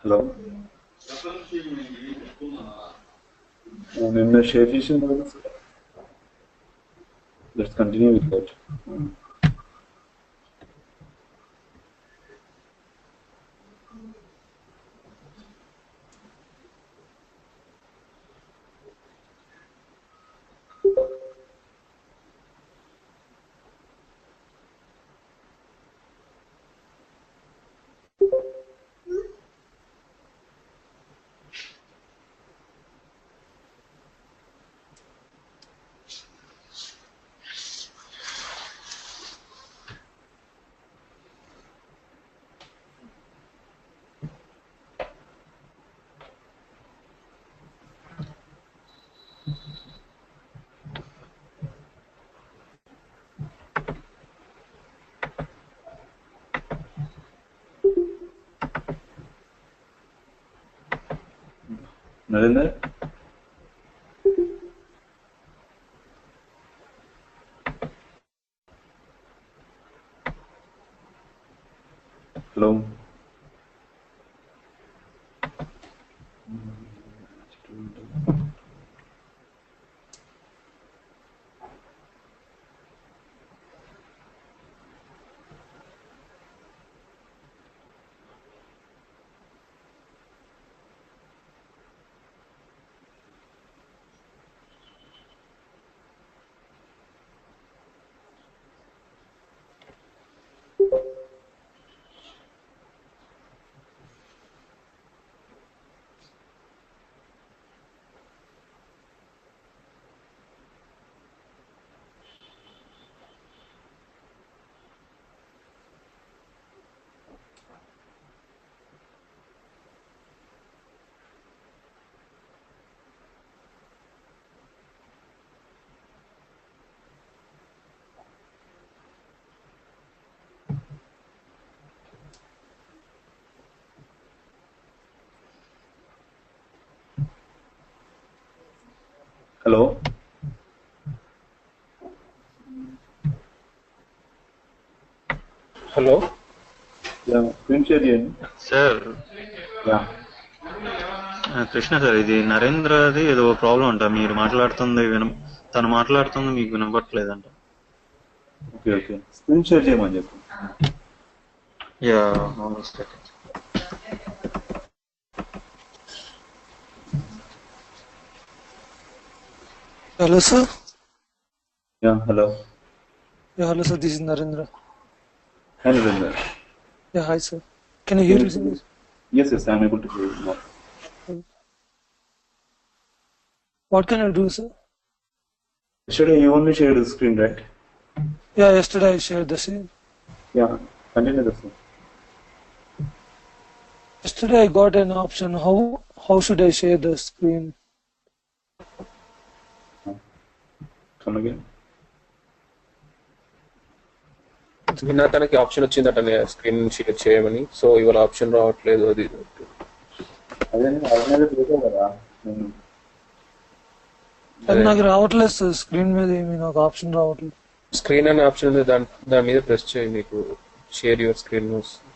Hello, నిన్న share చేసింది కదా sir. Let's continue with that. Narender, hello. Hello, hello, print share చేయండి. సార్ యా కృష్ణ సార్, ఇది నరేంద్రది ఏదో ప్రాబ్లం అంట. మీరు మాట్లాడుతుంది తను మాట్లాడుతుంది మీకు వినపట్లేదంట. ఓకే ఓకే, స్క్రీన్ షేర్ చేయమని చెప్పు. Yeah Hello, sir. Yeah hello. Yeah, hello, sir. This is Narendra. Hello Narendra. Yeah, hi, sir. Can you hear me, sir? Yes, yes, I'm able to hear you now. What can I do, sir? Yesterday you only shared the screen, right? Yeah, yesterday I shared the same. Yeah, continue the same. Yesterday I got an option. How should I share the screen? Come again. నిన్న తనకి option వచ్చిందట screen share చేయమని. So ఇవాళ option రావట్లేదు. అది అదే organiser చేసావు కదా. అది నాకు రావట్లేదు సార్, స్క్రీన్ మీద ఏమి నాకు ఆప్షన్ రావట్లేదు. స్క్రీన్ అనే ఆప్షన్ ఉంది, దాని మీద ప్రెస్ చేయి, మీకు షేర్ యువర్ స్క్రీన్ వస్తుంది.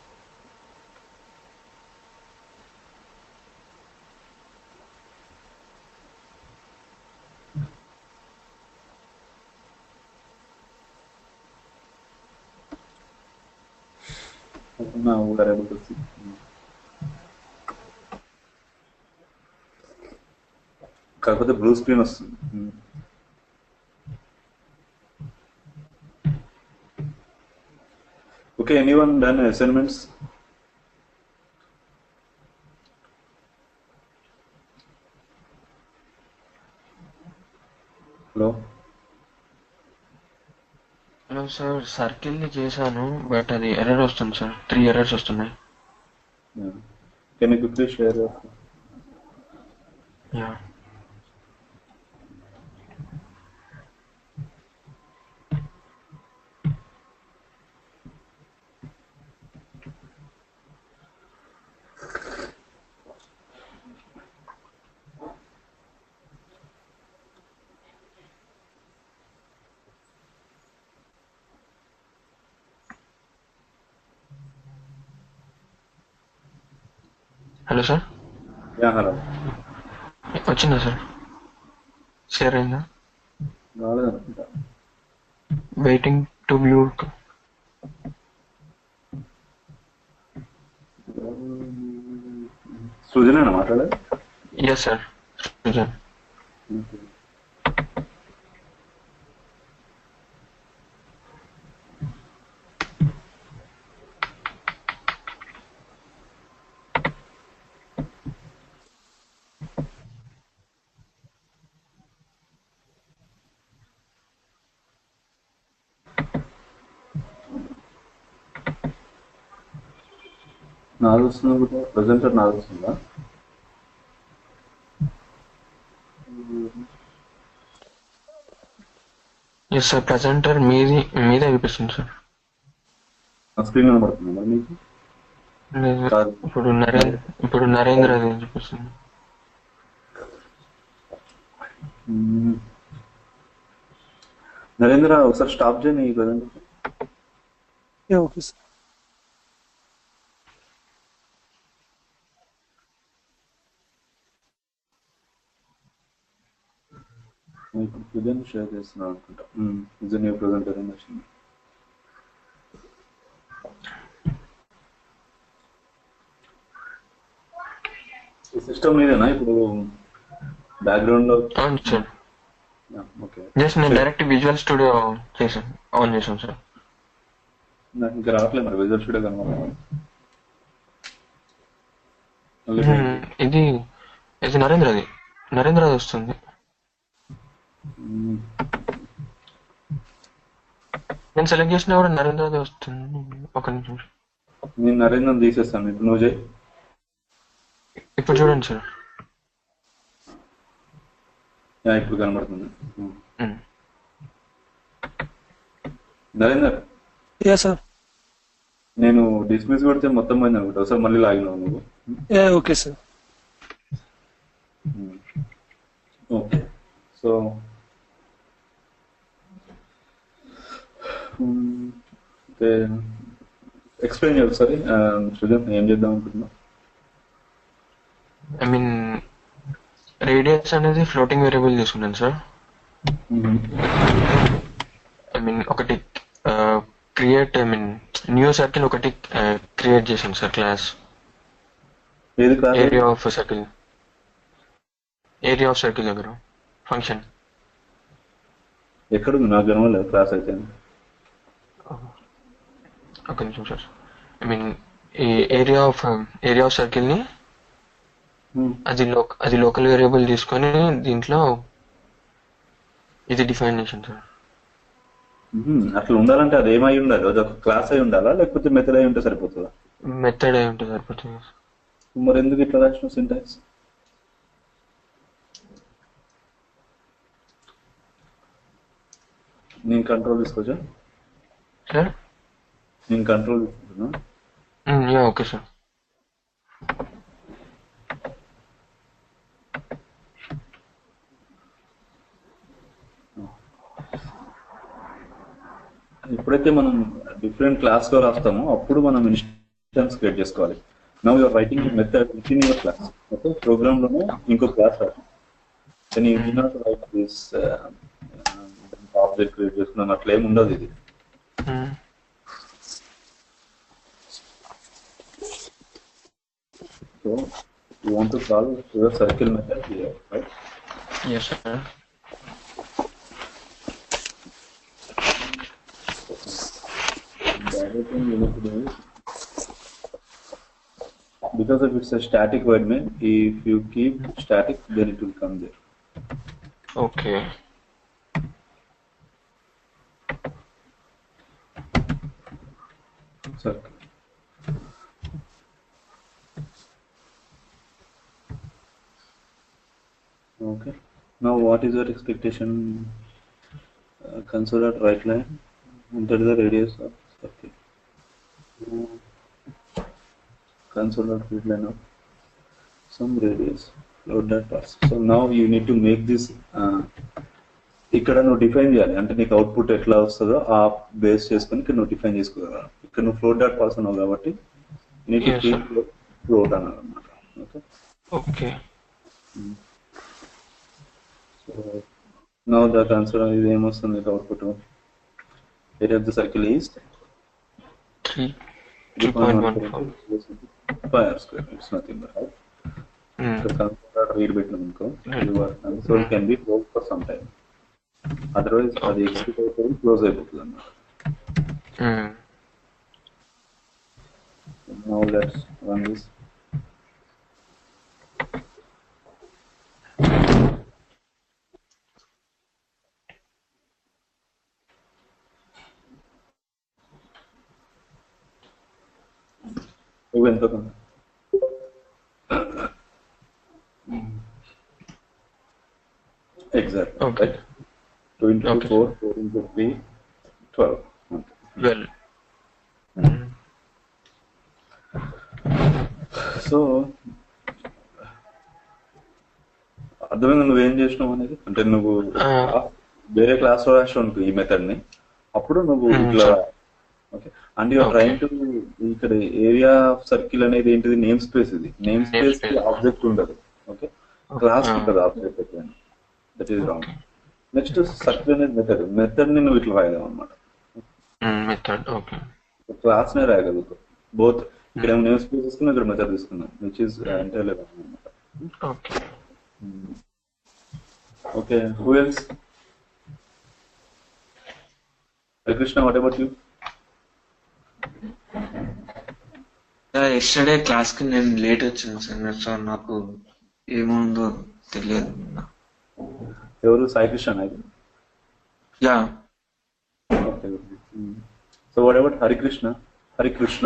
Now we are able to see. కాకపోతే బ్లూ స్క్రీన్ వస్తుంది. Okay, anyone done assignments? Hello hello sir, సర్కిల్ని చేశాను బట్ అది ఎర్రర్ వస్తుంది సార్. 3 ఎర్రర్స్ వస్తున్నాయి. Can you quickly share? Yeah hello sir, yeah hello. వచ్చిందా sir? Share అయిందా? రాలేదనుకుంటా. Waiting to view. సృజనేనా మాట్లాడేది? Yes sir, Srujan. నాది వస్తుంది కూడా, ప్రజెంటర్ నాది వస్తుందా? ఎస్ సార్, ప్రజెంటర్ మీదే చూపిస్తుంది సార్. నా స్క్రీన్ కనబడుతుంది మరి మీకు? లేదు, కాదు. ఇప్పుడు నరేంద్ర అది చూపిస్తుంది. నరేంద్ర ఒకసారి స్టాప్ చేయని ఈ ప్రజెంటర్. Yeah, okay, sir. ఇప్పుడు ప్రజెంట్ షేర్ చేస్తున్నాను అనుకుంటా. నిజంగా ప్రజెంటర్ అని వచ్చింది. ఈ సిస్టమ్ మీదేనా ఇప్పుడు బ్యాక్గ్రౌండ్ లో? అవును సార్. ఓకే, జస్ట్ నేను డైరెక్ట్ విజువల్ స్టూడియో చేశాను, ఆన్ చేశాను సార్. నాకు ఇంకా రావట్లేదు మరి విజువల్ స్టూడియో కనబడాలి. ఇది నరేంద్రది వస్తుంది. నేను సెలెక్ట్ చేసినా కూడా నరేంద్రది వస్తుంది. ఒక నిమిషం, నేను నరేంద్ర తీసేస్తాను. ఇప్పుడు నువ్వు చేయి. ఇప్పుడు చూడండి సార్. ఇప్పుడు కనబడుతుంది. Narender, Yeah, sir. నేను డిస్మిస్ కొడితే మొత్తం పోయింది అనుకుంటా. ఒకసారి మళ్ళీ లాగినావు నువ్వు. Yeah, okay, sir. Okay, so explain చేయాలి ఒకసారి సృజన్ ఏం చేద్దాం అనుకుంటున్నావు? ఐ మీన్ రేడియస్ అనేది ఫ్లోటింగ్ వేరియబుల్ తీసుకున్నాను సార్. ఐ మీన్ ఒకటి న్యూ సర్కిల్ ఒకటి క్రియేట్ చేశాను సార్ క్లాస్. ఏది క్లాస్? ఏరియా ఆఫ్ సర్కిల్ దగ్గర ఫంక్షన్. ఎక్కడుంది? నాకు కనవలేదు క్లాస్ అయితే. ఒక నిమిషం సార్. ఐ మీన్ ఈ ఏరియా ఆఫ్ సర్కిల్ ని అది లోకల్ వేరియబుల్ తీసుకొని దీంట్లో ఇది డిఫైన్ చేశాను సార్. అట్లా ఉండాలంటే అది ఏమై ఉండాలి? అది ఒక క్లాస్ అయి ఉండాలా లేకపోతే మెథడ్ అయి ఉంటే సరిపోతుందా? మెథడ్ అయి ఉంటే సరిపోతుంది. మరి ఎందుకు ఇట్లా రాసిన సింటాక్స్? నేను కంట్రోల్ తీసుకోవచ్చా? సార్ నేను కంట్రోల్ తీసుకుంటున్నా. Yeah okay sir. ఎప్పుడైతే మనం డిఫరెంట్ క్లాస్ లో రాస్తామో అప్పుడు మనం ఇన్స్టెన్స్ క్రియేట్ చేసుకోవాలి. Now you're writing method with in your class. Okay, program లోనే ఇంకో క్లాస్ రాస్తాం. కానీ you did not write this object create చేసుకున్నాను అట్లా ఏమి ఉండదు ఇది. So you want to call your circle method here, right? yes sir. The other thing you need to do is, because if it's a static void main, if you keep static, then it will come there. Okay. Circle. Okay. Now, what is your expectation? Console at right line. Enter the radius of circle. Console at right line of some radius. Load that pass. So now you need to make this. ఇక్కడ నువ్వు define చేయాలి. అంటే నీకు output ఎట్లా వస్తుందో ఆ base చేసుకొని ఇక్కడ నువ్వు డిఫైన్ చేసుకోగలరా. ఇక్కడ నువ్వు ఫ్లోట్ డాట్ పాస్ అన్నావు కాబట్టి నీకు ఫ్లోట్ అన్నారు అనమాట. Okay okay. So now that answer ఇది ఏమొస్తుంది output? Area of the circle is 3.14 it's nothing but console read పెట్టినాం అనుకో, your console can be close for some time. Otherwise అది ఎగ్జిక్యూట్ అయిపోయి క్లోజ్ అయిపోతుంది అన్నమాట. Now let's run this. ఎంత exactly. Okay. Right? 2 into Okay. 4, 4 into 3, 12. Okay. Well. So అర్థమైంది నువ్వేం చేసినావు అనేది. అంటే నువ్వు వేరే క్లాస్ లో రాసి అనుకో ఈ మెథడ్ ని, అప్పుడు నువ్వు ఇట్లా okay. And you're trying to ఇక్కడ ఏరియా ఆఫ్ సర్కిల్ అనేది ఏంటిది? Name space. ఇది నేమ్ స్పేస్ ఆబ్జెక్ట్ ఉండదు. ఓకే, క్లాస్ ఉంటుంది ఆబ్జెక్ట్ ఎట్లయినా. That is wrong. Next circle అనేది మెథడ్ ని నువ్వు ఇట్లా రాయలేవు అనమాట. క్లాస్ నే రాయగలుగుతావు బోత్. ఇక్కడ నేమ్ స్పేస్ తీసుకున్నాం, ఇక్కడ మెథడ్ తీసుకున్నాం, విచ్ ఇస్ ఎంటైర్లీ రాంగ్ అనమాట. Okay, who else? Harikrishna, what about you? Yesterday class కి నేను లేట్ వచ్చాను సార్, సో నాకు ఏముందో తెలియదు. ఎవరు? Sai Krishna Nayak? Yeah. Okay. So what about Harikrishna? Harikrishna,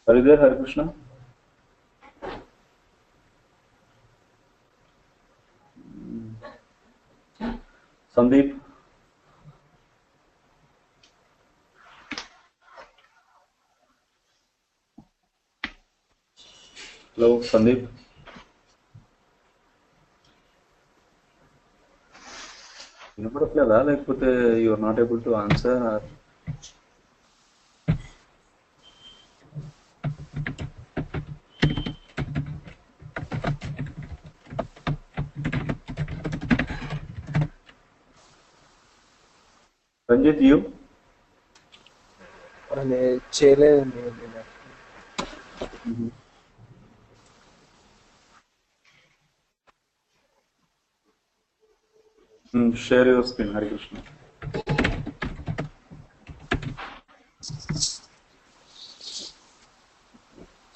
are you there, Harikrishna? Sandeep? Hello, Sandeep? వినపడట్లేదా లేకపోతే you're not able to answer? Ranjith you అని చేయలేదండి నేను. Share your screen Harikrishna.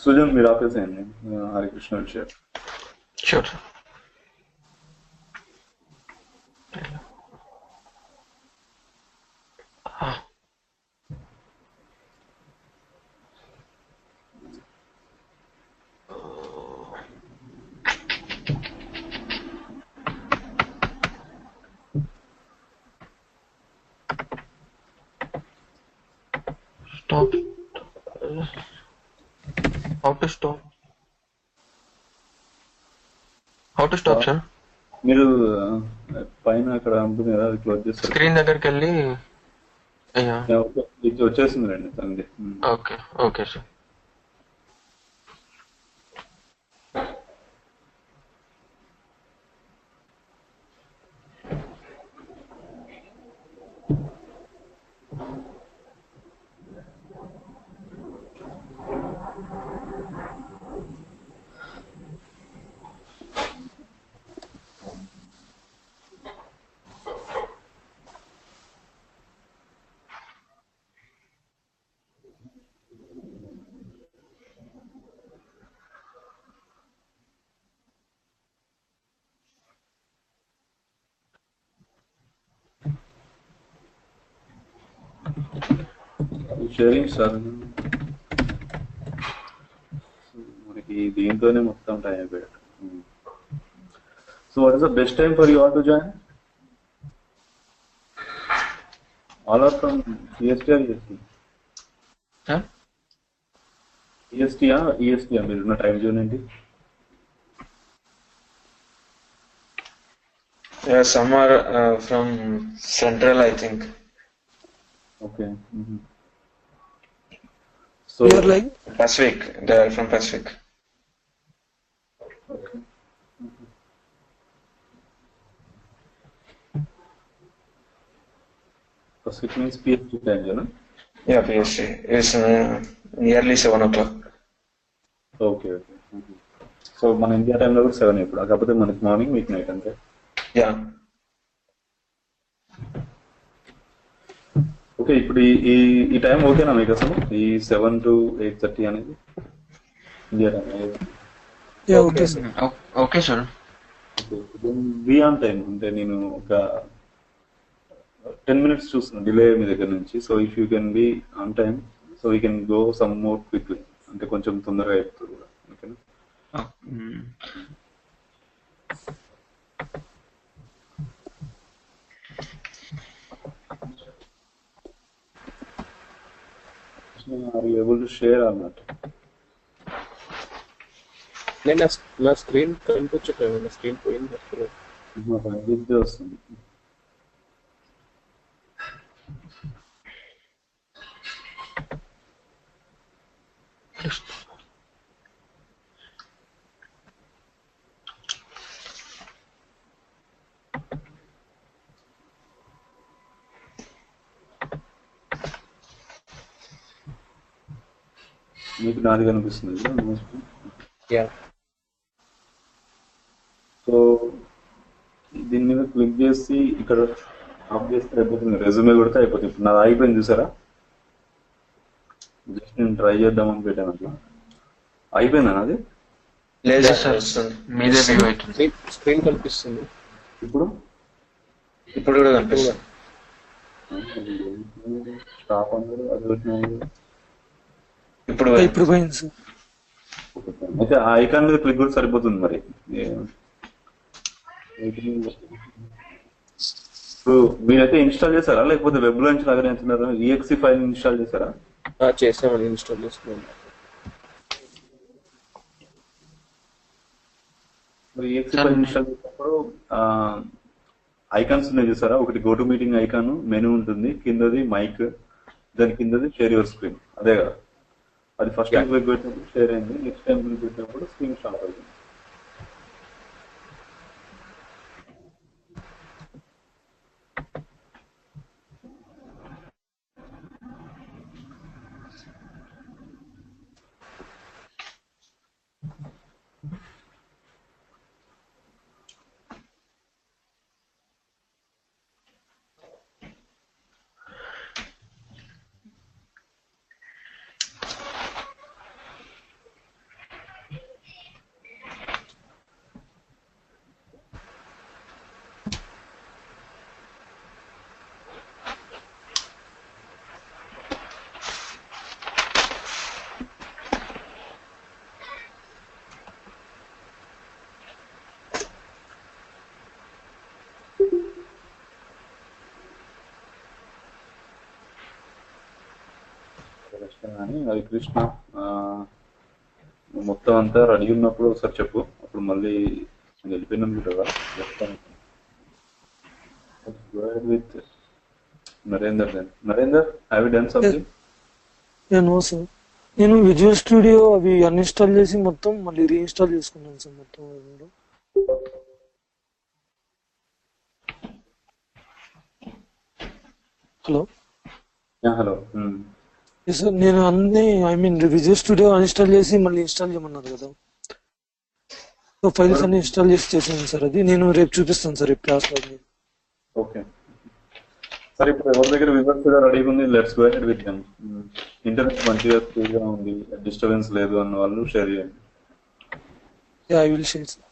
Sujan మీరు ఆపేసేయండి, Harikrishna share. Sure. Stop. How to stop? How to stop, sir? మీరు పైన అక్కడ ఉంటుంది కదా, అది క్లోజ్ చేస్తారు. స్క్రీన్ దగ్గరికి వెళ్ళి అయ్యా ఇది వచ్చేసింది రండి తనది. Okay okay sir. Sharing sir, మనకి దీంతోనే మొత్తం టైం అయిపోయాడు. So what is the best time for you all to join? All are from CST or EST? ఈఎస్టీయా ఈఎస్టీయా మీరున్న టైం జోన్ ఏంటి? Some are from Central, I think. Okay. So we are like Pacific. They are from Pacific. Okay. Pacific means PST time, you know? Yeah, PST. It's nearly 7 o'clock. Okay, okay. So మన India టైంలో కూడా 7 ఇప్పుడు, కాకపోతే మనకి morning మీకు night అంతే. Yeah. Okay, ఇప్పుడు ఈ ఈ టైం ఓకేనా మీకు అసలు? ఈ 7 to 8:30 అనేది India time? Okay sir. Okay sir. Be on time అంటే నేను ఒక 10 minutes చూస్తున్నాను డిలే మీ దగ్గర నుంచి. So if you can be on time so we can go some more quickly, అంటే కొంచెం తొందరగా అయిపోతుంది కూడా. ఓకేనా? Are you able to share or not? నేను నా స్క్రీన్ కనిపించట్లేదు, నా స్క్రీన్ పోయింది అసలు. ఇది వస్తుంది. మీకు నాది కనిపిస్తుంది. సో దీని మీద క్లిక్ చేసి ఇక్కడ ఆఫ్ చేస్తే అయిపోతుంది, రెజ్యూమే కొడితే అయిపోతుంది. ఇప్పుడు నాది అయిపోయింది చూసారా? జస్ట్ నేను ట్రై చేద్దామని పెట్టాను, అట్లా అయిపోయిందా నాది? లేదు సార్, మీదే వ్యూ అవుతుంది. స్క్రీన్ కనిపిస్తుంది ఇప్పుడు ఇప్పుడు కూడా కనిపిస్తుంది. స్టాప్ అన్నారు, అది పెట్టినారు. ఇప్పుడు పోయింది సార్. అయితే ఆ ఐకాన్ మీద క్లిక్ కూడా సరిపోతుంది మరి. ఇప్పుడు మీరైతే ఇన్స్టాల్ చేశారా లేకపోతే వెబ్ లో నుంచి లాగానే అంటున్నారు? ఈఎక్సీ ఫైల్ ఇన్స్టాల్ చేశారా? చేసామని ఇన్స్టాల్ చేసుకున్నాం. మరి ఈఎక్సీ ఫైల్ ఇన్స్టాల్ చేసినప్పుడు ఐకాన్స్ ఉన్నాయి చూసారా, ఒకటి go to meeting icon menu ఉంటుంది, కిందది మైక్, దాని కిందది షేర్ యువర్ స్క్రీన్, అదే కదా. అది ఫస్ట్ టైం క్లిక్ పెట్టినప్పుడు షేర్ అయింది, నెక్స్ట్ టైం క్లిక్ పెట్టినప్పుడు స్క్రీన్ స్టార్ట్ అవుతుంది. కానీ అది కృష్ణ, మొత్తం అంతా రెడీ ఉన్నప్పుడు ఒకసారి చెప్పు, అప్పుడు మళ్ళీ వెళ్ళిపోయినాను కదా చెప్తాను. With Narender, Narender have you done something? No sir, నేను విజువల్ స్టూడియో అవి అన్ఇన్స్టాల్ చేసి మొత్తం మళ్ళీ రీఇన్స్టాల్ చేసుకున్నాను సార్ మొత్తం. హలో హలో సార్, నేను అన్ని విజువల్ స్టూడియో అన్ఇన్స్టాల్ చేసి మళ్ళీ ఇన్స్టాల్ చేయమన్నారు కదా, సో ఫైల్స్ అన్ని ఇన్స్టాల్ చేసి చేసాను సార్. అది నేను రేపు చూపిస్తాను సార్ రేపు క్లాస్ లో. ఓకే సరే, ఇప్పుడు ఎవరి దగ్గర విజువల్ స్టూడియో రెడీగా ఉంది, let's go ahead with them. Internet మంచిగా స్పీడ్గా ఉంది, డిస్టర్బెన్స్ లేదు అన్న వాళ్ళు షేర్ చేయండి. I will share sir.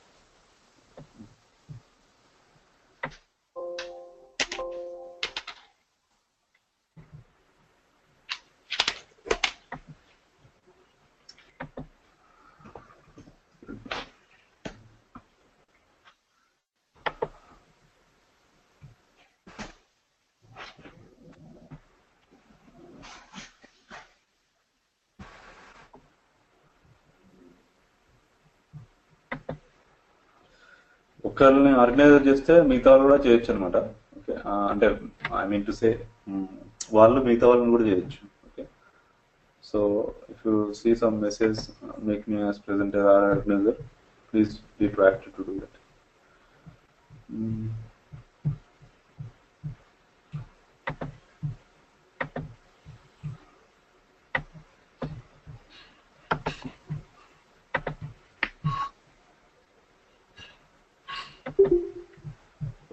ఒకరిని ఆర్గనైజర్ చేస్తే మిగతా వాళ్ళు కూడా చేయొచ్చు అనమాట. ఓకే, అంటే ఐ మీన్ టు సే వాళ్ళు మిగతా వాళ్ళని కూడా చేయొచ్చు. Okay, so if you see some message make me as presenter or organizer, please be proactive to do that.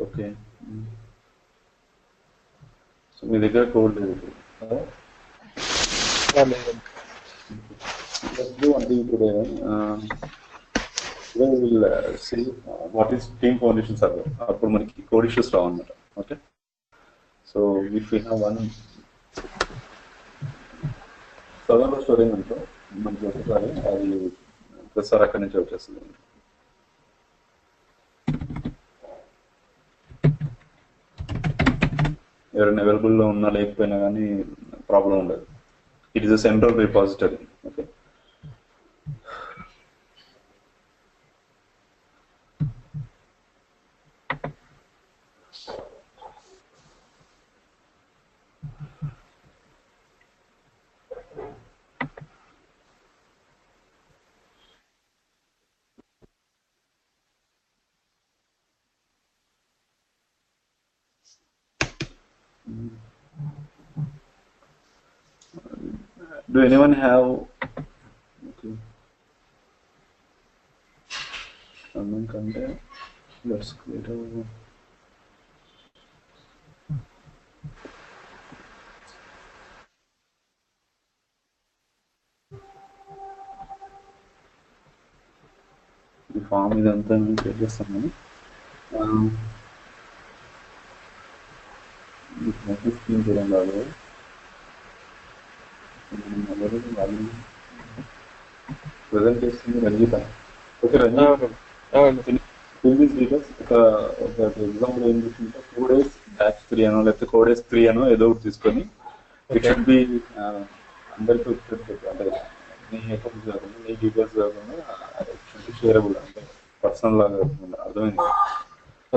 Okay, so మీ దగ్గర కోడ్ లేదు. What is team foundation server, అప్పుడు మనకి కోడ్ ఇష్యూస్ రావు అనమాట. Okay, so if you have one సర్వర్లో storage అనుకో, మనకి ఒకసారి అది ప్రతిసారి అక్కడి నుంచి వచ్చేస్తుంది. ఎవరైనా అవైలబుల్లో ఉన్నా లేకపోయినా కానీ ప్రాబ్లం ఉండదు. It is a central repository. Okay, do anyone have okay someone content, let's create a ఈ ఫామ్ ఇదంతా నేను క్రియేట్ చేస్తాను. స్కీమ్ చేయడం కాదు, ప్రజెంట్ చేస్తుంది రంజిత. ఓకే రంజిత, ఒక ఎగ్జాంపుల్ ఏం తీసుకుంటే 2 days బ్యాచ్ 3 అనో లేకపోతే 4 days 3 అనో ఏదో ఒకటి తీసుకొని ఇట్ షుడ్ బి అందరికీ అంటే నీ అకౌంట్స్ కాకుండా నీ డీటెయిల్స్ కాకుండా ఇట్ షుడ్ బి షేరబుల్, అంటే పర్సనల్ లాగా కాకుండా. అర్థమైంది?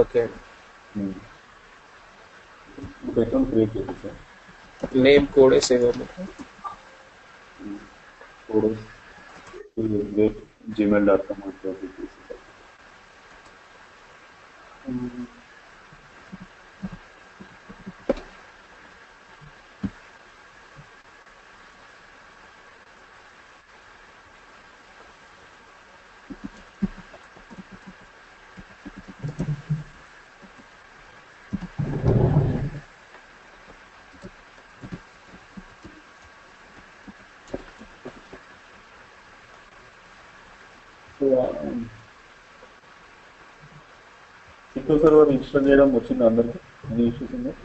ఓకే, ఒక అకౌంట్ క్రియేట్ చేసేసా. Name code save codes gmail.com అట్లా చేసేసా. సిక్వల్ సర్వర్ ఇన్స్టాల్ చేయడం వచ్చింది అందరికి? ఎన్ని ఇష్యూస్ ఉన్నాయి?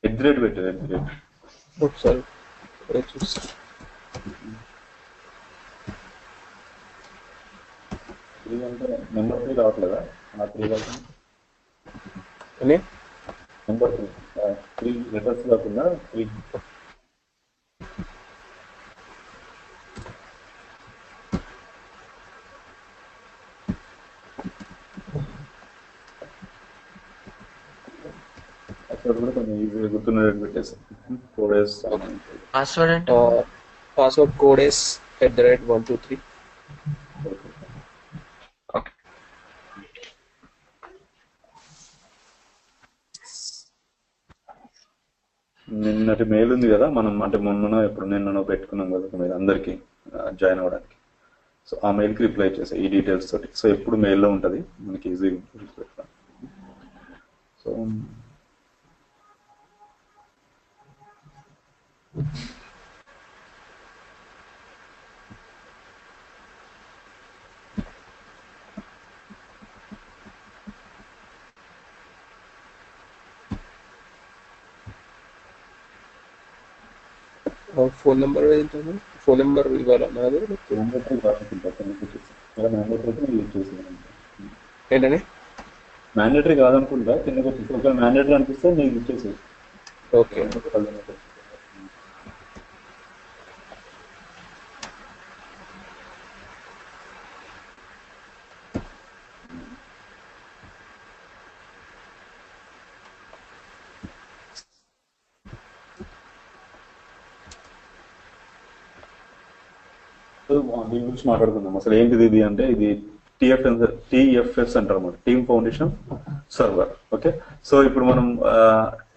ఎగ్జిట్ పెట్టారు, ఎగ్జిట్. ఒకసారి చూస్తా. త్రీ అంటే నెంబర్ 3 రావట్లేదా? ఆ 3 కాకుండా నెంబర్ 3 లెటర్స్ కాకుండా 3. అక్కడ కూడా కొంచెం ఈజీగా గుర్తున్నట్టు పెట్టేసాను. 4 days. పాస్వర్డ్ అంటే పాస్వర్డ్ కోడెస్ @123. ఓకే. నిన్నటి మెయిల్ ఉంది కదా, మనం అంటే మొన్న ఎప్పుడు నిన్ననో పెట్టుకున్నాం కదా మీరు అందరికి జాయిన్ అవ్వడానికి. సో ఆ మెయిల్కి రిప్లై చేసా ఈ డీటెయిల్స్ తోటి. సో ఎప్పుడు మెయిల్లో ఉంటుంది, మనకి ఈజీగా పెడతాం. సో ఫోన్ నెంబర్ ఏంటంటే ఫోన్ నెంబర్ ఇవ్వాలా నాది? మ్యాండేటరీ కాదనుకుంటా, మ్యాండేటరీ యూజ్ చేసేది. ఏంటని మ్యాండేటరీ కాదనుకుంటా, కిందకి వచ్చేసి ఒకవేళ మ్యాండేటరీ అనిపిస్తే నీకు ఇచ్చేసేది. ఓకే. దీని గురించి మాట్లాడుకుందాం. అసలు ఏంటిది ఇది అంటే, ఇది టిఎఫ్ఎస్ అంటారు అన్నమాట, team foundation server. Okay. So ఇప్పుడు మనం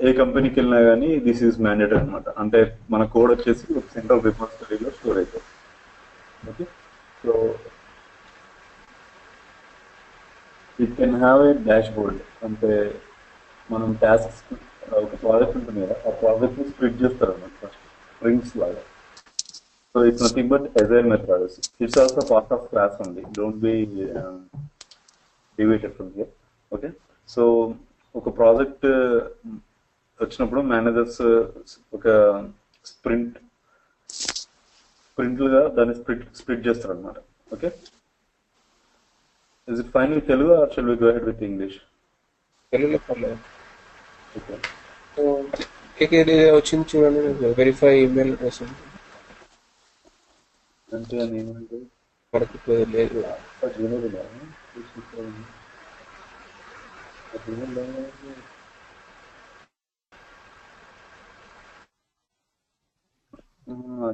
ఏ కంపెనీకి వెళ్ళినా కానీ దిస్ ఈజ్ మ్యాండేటరీ అనమాట. అంటే మన కోడ్ వచ్చేసి ఒక సెంట్రల్ రిపోజిటరీలో స్టోర్ అవుతుంది. Okay. So it can have a dash board. అంటే మనం టాస్క్స్, ఒక ప్రాజెక్ట్ ఉంటుంది కదా, ఆ ప్రాజెక్ట్ ని స్ప్లిట్ చేస్తారు అన్నమాట ఫస్ట్ స్ప్రింట్స్ లాగా. So it's nothing but agile methodology. It's also part of class only. Don't be deviated from here. Okay. So ఒక ప్రాజెక్ట్ వచ్చినప్పుడు మేనేజర్స్ ఒక స్ప్రింట్లుగా దాన్ని స్ప్లిట్ చేస్తారు అనమాట. Okay. Is it fine with Telugu or shall we go ahead with English? తెలుగులో పర్లేదు. Okay. వచ్చింది చూడండి, వెరిఫై ఈమెయిల్ అడ్రస్ అంటే నేనంటే మనకి లేదు.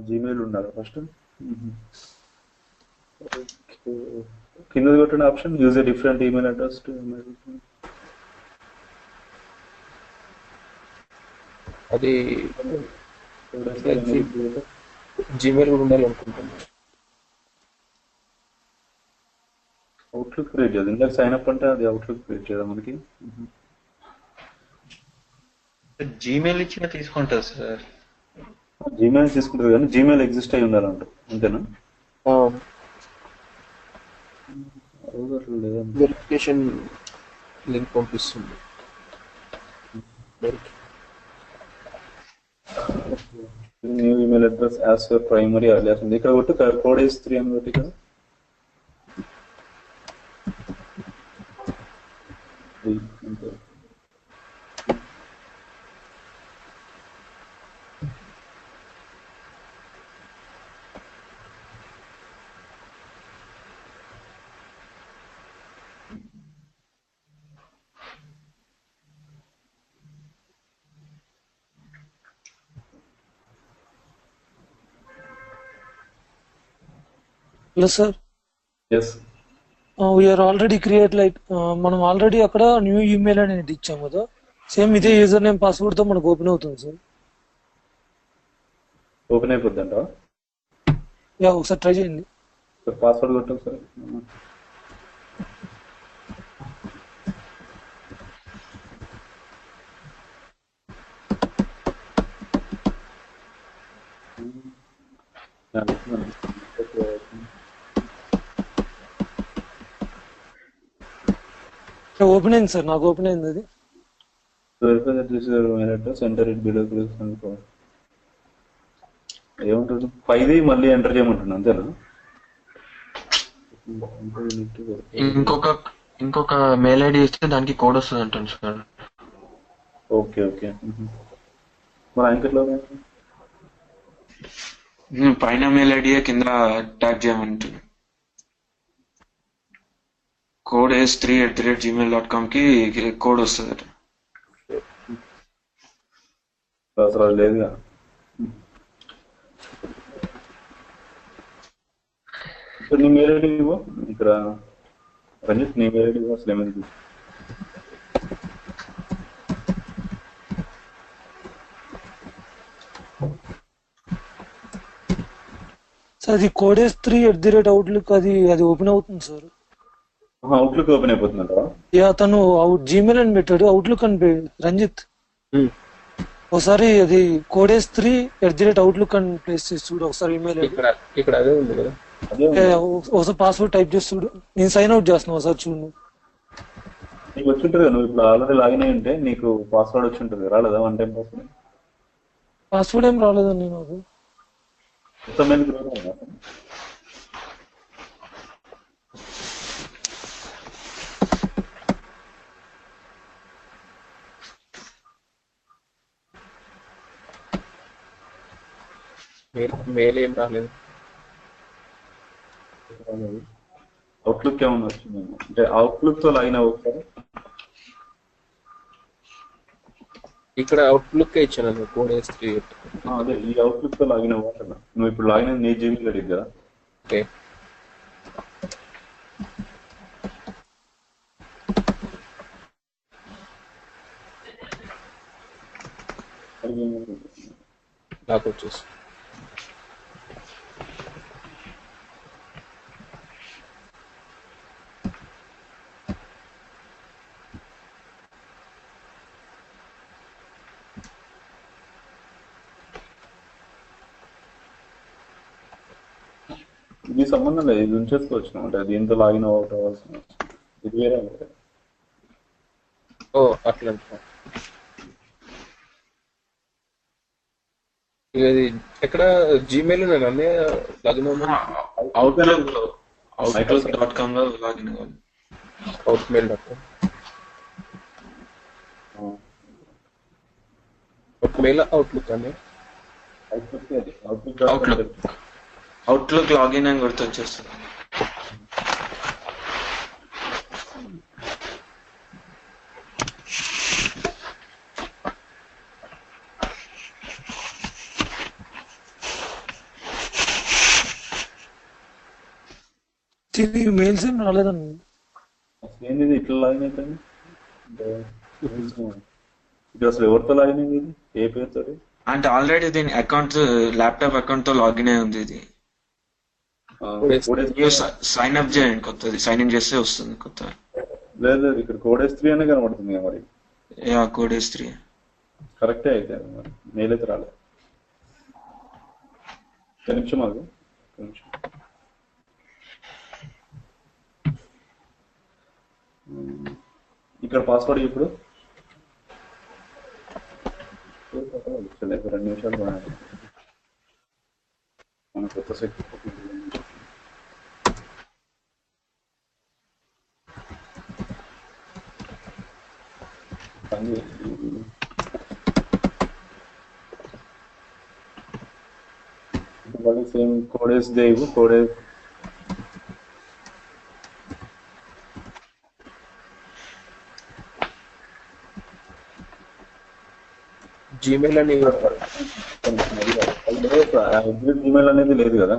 జీమెయిల్ ఉండాలి ఫస్ట్. కింద కొట్టిన option use a different email address to అది జీమెయిల్ కూడా ఉండాలి అనుకుంటున్నాను. అవుట్లుక్ క్రియేట్ చేద్దాం. ఇందాక సైన్ అప్ అంటే అది అవుట్లుక్ క్రియేట్ చేద్దాం మనకి. జీమెయిల్ ఇచ్చిన తీసుకుంటుంది సార్. జీమెయిల్ తీసుకుంటుంది కానీ జీమెయిల్ ఎగ్జిస్ట్ అయి ఉండాలంట, అంతేనా? వెరిఫికేషన్ లింక్ పంపిస్తుంది. New email address as your primary alias ఉంది. ఇక్కడ కొట్టి కోడ్ ఈస్ 3 అని కొట్టి కదా. Hello sir, yes. We're already create like మనం ఆల్రెడీ అక్కడ న్యూ ఈమెయిల్ అనేది ఇచ్చాం కదా, సేమ్ ఇదే యూజర్ నేమ్ పాస్వర్డ్ తో మనకు ఓపెన్ అవుతుంది సార్. ఓపెన్ అయిపోద్దంట. యా ఒకసారి ట్రై చేయండి. పాస్వర్డ్ కొట్టాం సార్. ఓపెన్ అయింది సార్, నాకు ఓపెన్ అయింది అది. Verify that this your mail address, enter it below click అనుకో. ఏముంటుంది పైది మళ్ళీ ఎంటర్ చేయమంటున్నా అంతేనా? ఇంకొక మెయిల్ ఐడి ఇస్తే దానికి కోడ్ వస్తుంది అంటాను సార్. Okay okay. మరి ఆయనకెట్లా పైన మెయిల్ ఐడి కింద ట్యాగ్ చేయమంటుంది. కోడ్ s3@gmail.com కి కోడ్ వస్తుంది. అసలు అది లేదుగా. ఇక్కడ నీ మెయిల్ ఐడి ఇవ్వు. ఇక్కడ రంజిత్ నీ మెయిల్ ఐడి అసలు ఏమైంది? సార్ అది codes3@outlook అది ఓపెన్ అవుతుంది సార్. అవుట్లుక్ ఓపెన్ అయిపోతుందంట. యా తను జీమెయిల్ అని పెట్టాడు, అవుట్లుక్ అని రంజిత్ ఒకసారి అది codes3@outlook అని ప్లేస్ చేసి చూడు ఒకసారి ఈమెయిల్. ఇక్కడ అదే ఉంది కదా, ఒకసారి పాస్వర్డ్ టైప్ చేసి చూడు. నేను సైన్ అవుట్ చేస్తున్నా ఒకసారి చూడు. నీకు వచ్చి ఉంటుంది కదా, నువ్వు ఇప్పుడు ఆల్రెడీ లాగిన్ అయి ఉంటే నీకు పాస్వర్డ్ వచ్చి ఉంటుంది. రాలేదా వన్ టైం పాస్వర్డ్? పాస్వర్డ్ ఏం రాలేదండి నాకు. మెయిల్ ఏం రాలేదు. అవుట్లుక్ ఏమన్నా వచ్చింది అంటే అవుట్లుక్ తో లాగిన్ అవ్వకపోతే ఇక్కడ అవుట్లుక్ ఇచ్చాను codes3. అదే ఈ అవుట్లుక్ తో లాగిన్ అవ్వాలన్నా. నువ్వు ఇప్పుడు లాగిన్ అయింది నీ జీమెయిల్ ఐడి కదా. ఓకే. నాకు వచ్చేసి ఇది సంబంధం లేదు, ఇది ఉంచేసుకోవచ్చు అంటే దీంతో లాగిన్ అవ్వాల్సిన ఇది వేరే. ఓ అట్లా ఇది ఎక్కడ జీమెయిల్ అన్నీ లాగిన్ outlook.com లో లాగిన్ అవ్వాలి. outmail.com అవుట్మెయిల్ అవుట్లుక్ అండి. అవుట్లుక్ లాగిన్ అని గుర్తొచ్చేస్తుంది. మెయిల్స్ ఏం రాలేదండి. ఏంది ఇట్లా లాగిన్ అవుతుంది? ఇది అసలు ఎవరితో లాగిన్ అయింది? ఇది ఏ పేరుతో? అంటే ఆల్రెడీ దీని అకౌంట్ ల్యాప్టాప్ అకౌంట్ తో లాగిన్ అయి ఉంది. ఇది సైన్ అప్ చేయండి, కొత్తది సైన్ ఇన్ చేస్తే వస్తుంది కొత్త. లేదు ఇక్కడ codes3 అనే కనబడుతుంది కదా. మరి యా codes3 కరెక్టే అయితే మరి మెయిల్ అయితే రాలేదు. ఒక నిమిషం ఆగు. ఇక్కడ పాస్వర్డ్ ఇప్పుడు 2 నిమిషాలు మన కొత్త సెట్. సేమ్ కోడెస్ దేవు కోడెస్ జీమెయిల్ అని జీమెయిల్ అనేది లేదు కదా.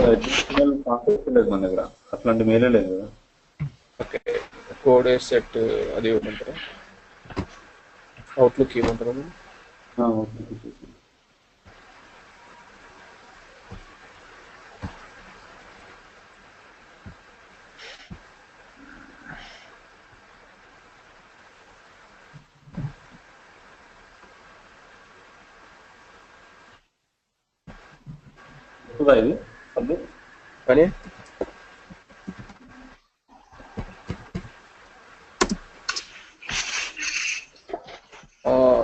HTML కాన్సెప్ట్ లేదు మన దగ్గర, అట్లాంటి మెయిలే లేదు కదా. ఓకే, కోడ్ సెట్ అది ఇవ్వమంటారా? అవుట్లుక్ ఇవ్వమంటారా మీరు? ఓకే. వస్తుందా ఇది అది? కానీ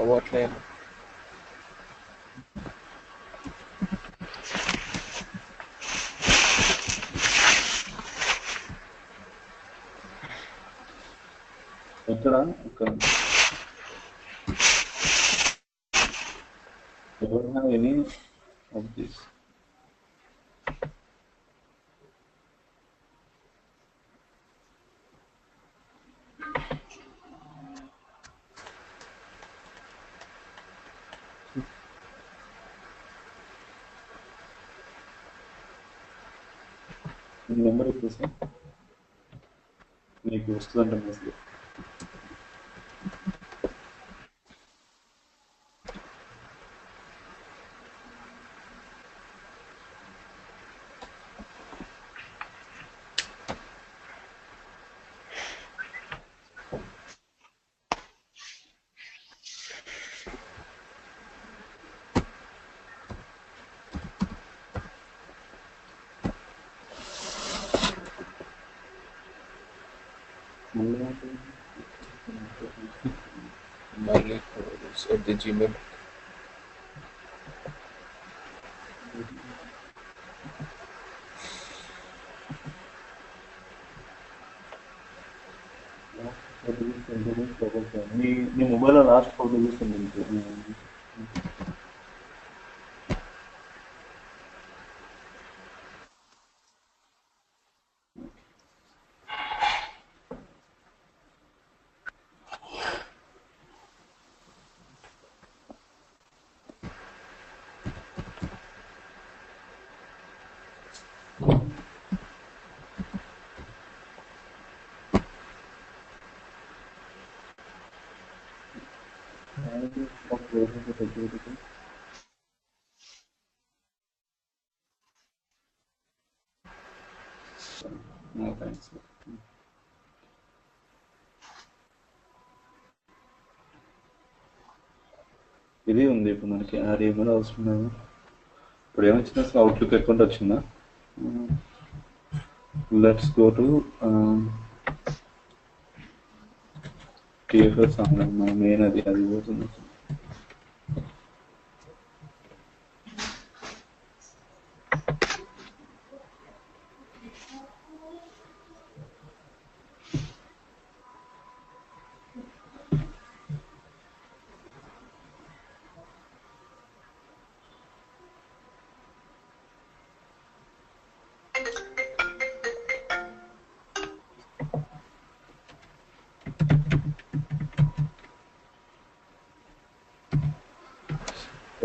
వాట్లేదు. ఎక్కడ ఇక్కడ don't have any of this. Number ఇచ్చేసి నీకు వస్తుందంట మెసేజ్. మళ్ళీ at the Gmail. నీ మొబైల్లో లాస్ట్ 4 digits ఉంది. No thanks. ఇది ఉంది ఇప్పుడు మనకి, అది ఏమైనా అవసరం లేదు. ఇప్పుడు ఏమొచ్చింది అసలు? అవుట్లుక్ అకౌంట్ వచ్చిందా? Let's go to TFS main, అది పోతుంది.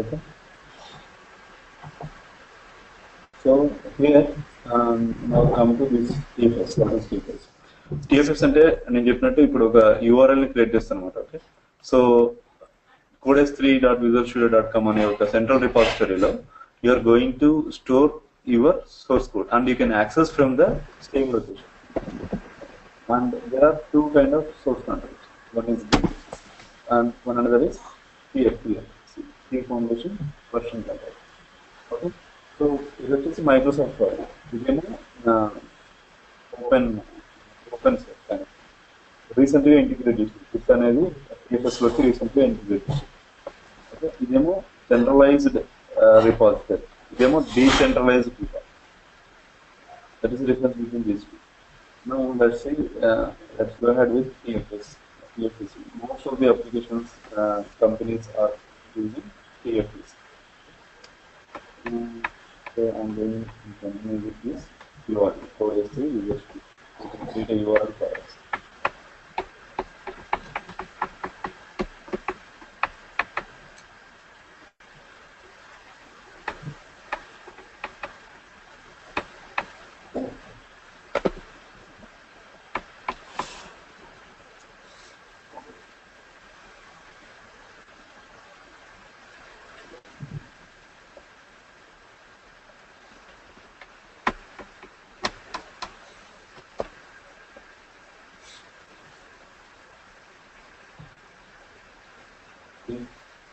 Okay. So here now come to this TFS. What is TFS? TFS అంటే నేను చెప్పినట్టు ఇప్పుడు ఒక URL ని క్రియేట్ చేస్తాను అనమాట. ఓకే, సో codes3.visualstudio.com అనే ఒక central రిపాజిటరీలో you are going to store your source code and you can access from the same location. And there are two kind of source controls. One is this and one another is PF, C Foundation version control. Okay, so ఇది వచ్చేసి Microsoft word. ఇదేమో open source కానీ రీసెంట్గా integrate చేసింది. SIT అనేది టీఎఫ్ఎస్లోకి రీసెంట్గా integrate చేసింది. Okay, ఇదేమో సెంట్రలైజ్డ్ రిపాజిటరీ, ఇదేమో decentralised repository. That is difference between these two. Now let's go ahead with TFS. TFS. Most of the applications companies are using TFS. So I'm going to continue with this URL. Code3 users. You can create a URL for us.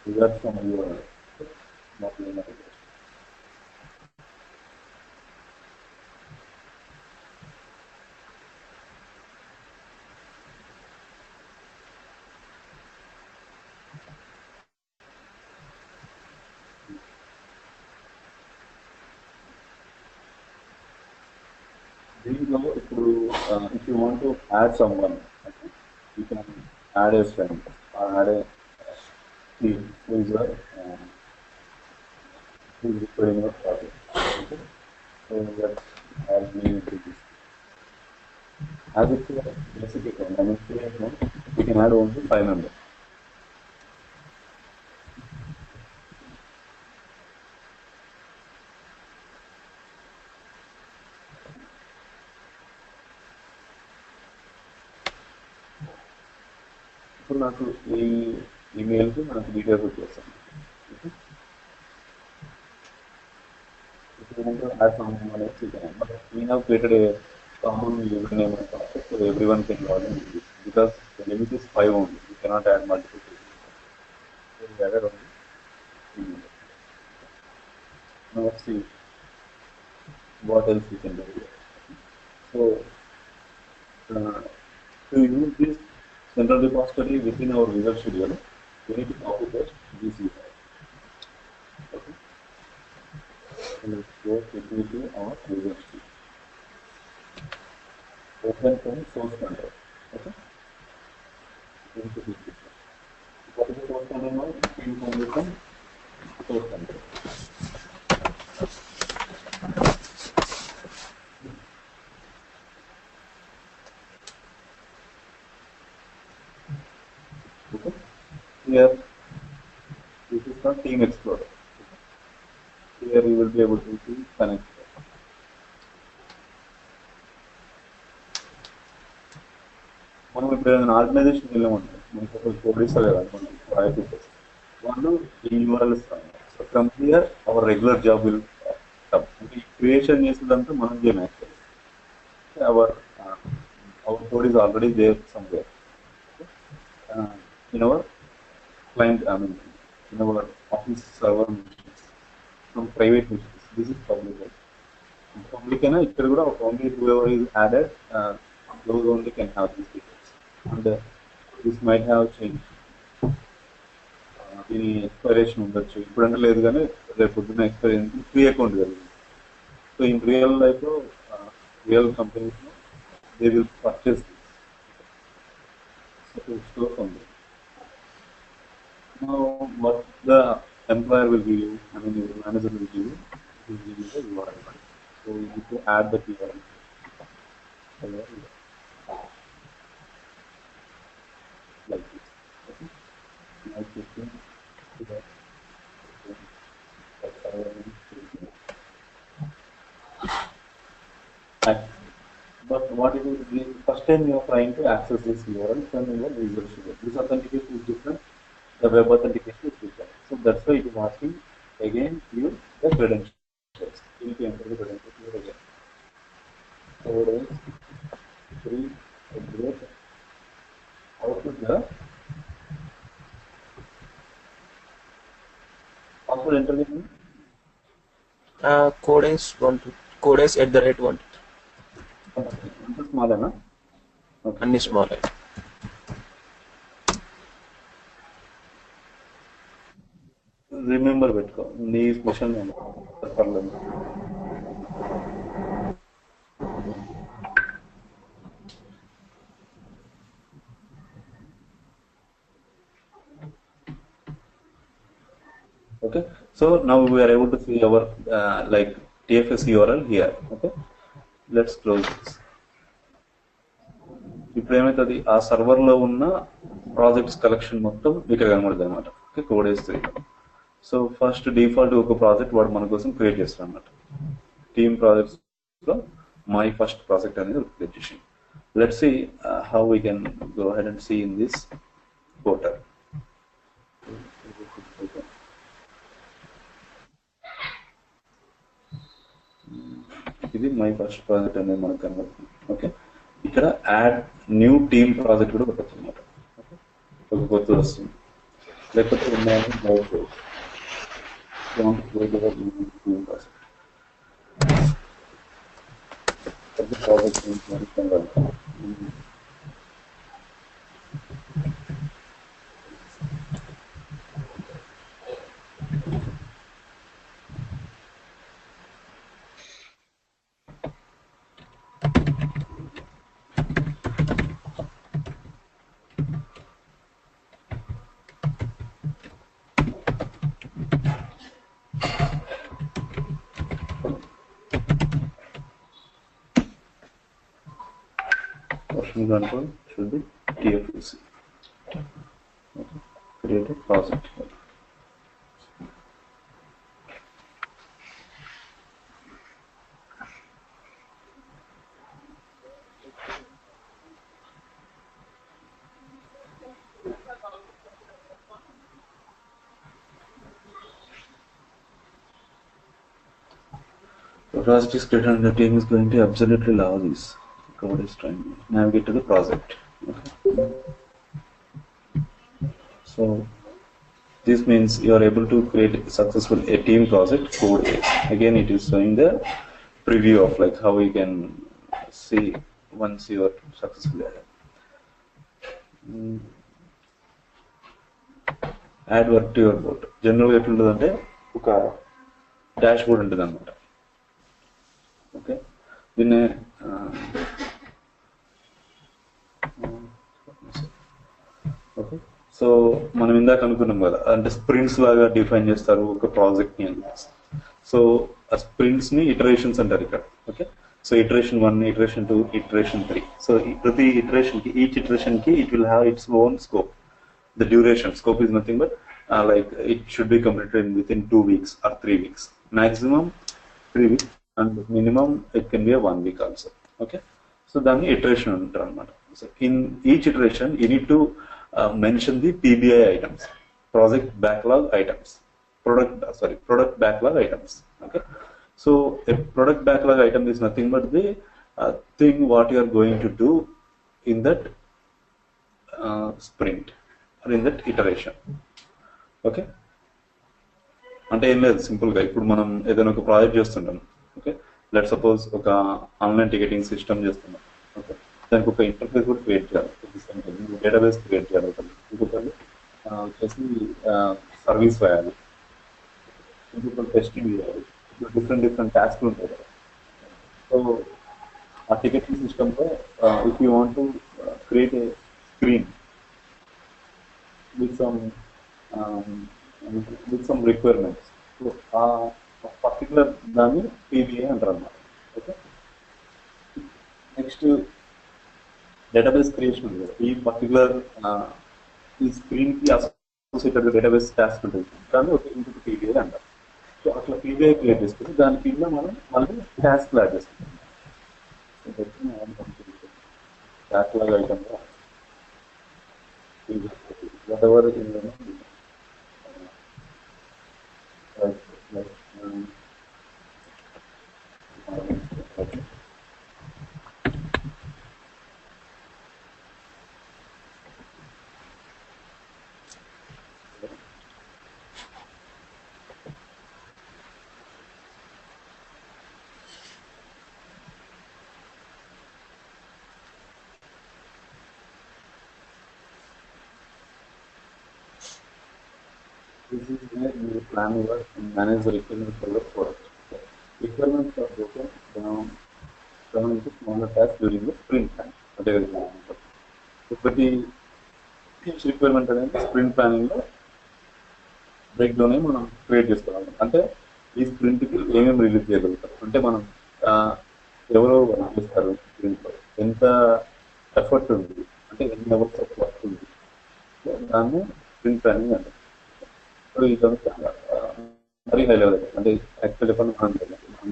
That's from your not your knowledge. దీనిలో ఇప్పుడు if you want to add someone, okay, you can add a friend or add a team who is recording your project. Okay, so let's add me to this. As it's a basic account, I mean free account, we can add only 5 members. ఇప్పుడు నాకు ఈ ఈమెయిల్కి నాకు details వచ్చేస్తాను. If you want to add someone else, you can. But we have created a common username and password so everyone can log in with this because the limit is 5 only. You cannot add multiple people. So we added only email. Now let's see what else we can do here. So to use this central repository within our Visual Studio, we need to copy paste this URL. Okay. So let's go quickly to our Visual Studio. Open from source control. Okay. Into this system. What is the source control now? Information source control. Okay. Here, this is the Team Explorer. Here you will be able to see connect. మనం ఇప్పుడు ఏదైనా organisation వెళ్ళామంటే మనకి ఒక code ఇస్తారు కదా మనకి వాళ్ళు ఈ యూఆర్ఎల్ ఇస్తారు. So from here our regular job will అంటే క్రియేషన్ చేసేదంతా మనం చేయడం our code is already there somewhere in our client, I mean, in our office server machines, from private machines. This is public. Public and only whoever is added, those only can have these details. And this might have changed. Any expiration ఉండొచ్చు ఇప్పుడంటే లేదు కానీ రేపు పొద్దున్న expire free account కలిగింది. So in real life real companies they will purchase store from they. Now, what the employer will give you, I mean, your manager will give you the URL. So you need to add the URL. Like this. Okay. Now clicking to the but what it is, the first time you are trying to access this URL from your Visual Studio. This authentication is different. The web authentication is different. So that's why it is asking again you the credentials. You need to enter the credentials here again. So it is 3 output the password enter the codes at the rate 1. small na okay. Anni small. Remember పెట్టుకో నీ machine పర్లేదు. Okay, so now we are able to see our like TFS URL here. Okay, let's close this. ఇప్పుడు ఏమవుతుంది ఆ server లో ఉన్న projects collection మొత్తం ఇక్కడ కనబడుతుంది అనమాట. ఓకే, కోడ్ వేస్తుంది. సో ఫస్ట్ డిఫాల్ట్ ఒక ప్రాజెక్ట్ వాడు మన కోసం క్రియేట్ చేస్తాడు అన్నమాట. టీమ్ ప్రాజెక్ట్స్ లో మై ఫస్ట్ ప్రాజెక్ట్ అనేది క్రియేట్ చేసి let's see how we can go head and see in this portal. ఇది మై ఫస్ట్ ప్రాజెక్ట్ అనేది మనకు కనబడుతుంది. ఓకే, ఇక్కడ యాడ్ న్యూ టీమ్ ప్రాజెక్ట్ కూడా పెట్టచ్చు అనమాట. ఒక కొత్త వస్తుంది. లేకపోతే ఉన్నాయని డౌట్ చేయొచ్చు. Don't create your own team process. Every project is very similar. Version control should be TFC. Okay. Create a project. The project is created and the team is going to absolutely love this. Code is trying to navigate to the project. Okay. So this means you are able to create successful a team project code. Again, it is showing the preview of like how you can see once you are successful. Add work to your board. Generally, ఎట్లా ఉంటుందంటే ఒక dash board ఉంటుంది అనమాట. Okay, దీన్ని okay. So మనం ఇందాక అనుకున్నాం కదా, అంటే స్ప్రింట్స్ లాగా డిఫైన్ చేస్తారు ఒక ప్రాజెక్ట్ ని అని. సో ఆ స్ప్రింట్స్ ని ఇటరేషన్స్ అంటారు ఇక్కడ. Okay, so iteration 1, iteration 2, iteration 3. So ప్రతి ఇటరేషన్ కి, ఈచ్ ఇటరేషన్ కి it will have its own scope. The duration scope is nothing but like it should be completed within 2 weeks or 3 weeks. Maximum 3 weeks and minimum it can be a 1 week also. Okay, so then iteration antaru anamata. So in each iteration you need to mention the PBI items, project backlog items, product backlog items. Okay, so a product backlog item is nothing but the thing what you are going to do in that sprint or in that iteration. Okay, అంటే ఏం లేదు, సింపుల్గా ఇప్పుడు మనం ఏదైనా ఒక project చేస్తుంటాం. Okay, let suppose ఒక ఆన్లైన్ టికెటింగ్ సిస్టమ్ చేస్తున్నాం. ఓకే, దానికి ఒక ఇంటర్ఫేస్ కూడా క్రియేట్ చేయాలి, డేటాబేస్ క్రియేట్ చేయాలి. ఇంకొకరు వచ్చేసి సర్వీస్ వేయాలి, ఇంకొకరు టెస్టింగ్ చేయాలి. డిఫరెంట్ టాస్క్లు ఉంటాయి కదా. సో ఆ టికెటింగ్ సిస్టంలో if you want to create a screen with some requirements. So particular దాన్ని PBA అంటారు అన్నమాట. ఓకే, నెక్స్ట్ డేటాబేస్ క్రియేషన్ ఉంది కదా, ఈ పర్టికులర్ ఈ స్క్రీన్ కి అసోసియేటెడ్ డేటాబేస్ టాస్క్ ఉంటుంది, దాన్ని ఒక ఇంకొక PBA అంటారు. సో అట్లా PBA క్రియేట్ చేసుకుంటే దాని కింద మనం మళ్ళీ టాస్క్ యాడ్ చేసుకుంటాం. టాస్క్ లాగా item whatever in the this is where you plan your and manage the requirements for your product. Requirements are broken down into smaller tasks during the sprint plan. ప్రతి each requirement అనేది sprint planning లో break down అయి మనం create చేసుకోవాలి. అంటే ఈ sprint కి ఏమేమి రిలీజ్ చేయగలుగుతారు, అంటే మనం ఎవరెవరు వర్క్ చేస్తారు స్ప్రింట్ లో, ఎంత ఎఫర్ట్ ఉంది, అంటే ఎన్ని అవర్స్ ఆఫ్ వర్క్ ఉంది, దాన్ని స్ప్రింట్ ప్లానింగ్ అంటారు. ఇప్పుడు ఇదంతా మరీ హై లెవెల్ అయితే, అంటే యాక్చువల్ చెప్పండి, మనం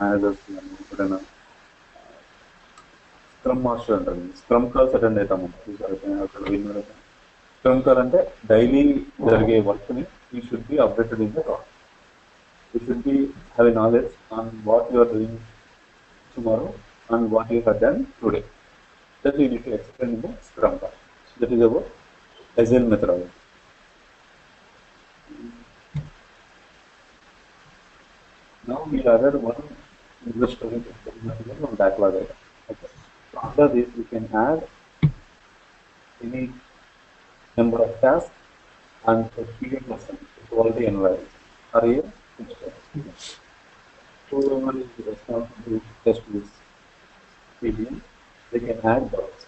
మేనేజర్స్ ఎప్పుడైనా స్క్రమ్ మాస్టర్ అంటారు, స్క్రమ్ కాల్స్ అటెండ్ అవుతాము. స్క్రమ్ కాల్ అంటే డైలీ జరిగే వర్క్ ని you should be updated in the talk. You should be have a knowledge on what you are doing tomorrow and what you have done today. That you need to explain in the scrum call. That is about agile methodology. Now we added one user story one backlog item. Okay. So under this we can add any number of tasks and the period person is already invalid. Are you? Whoever is responsible to test this PBM, they can add bugs.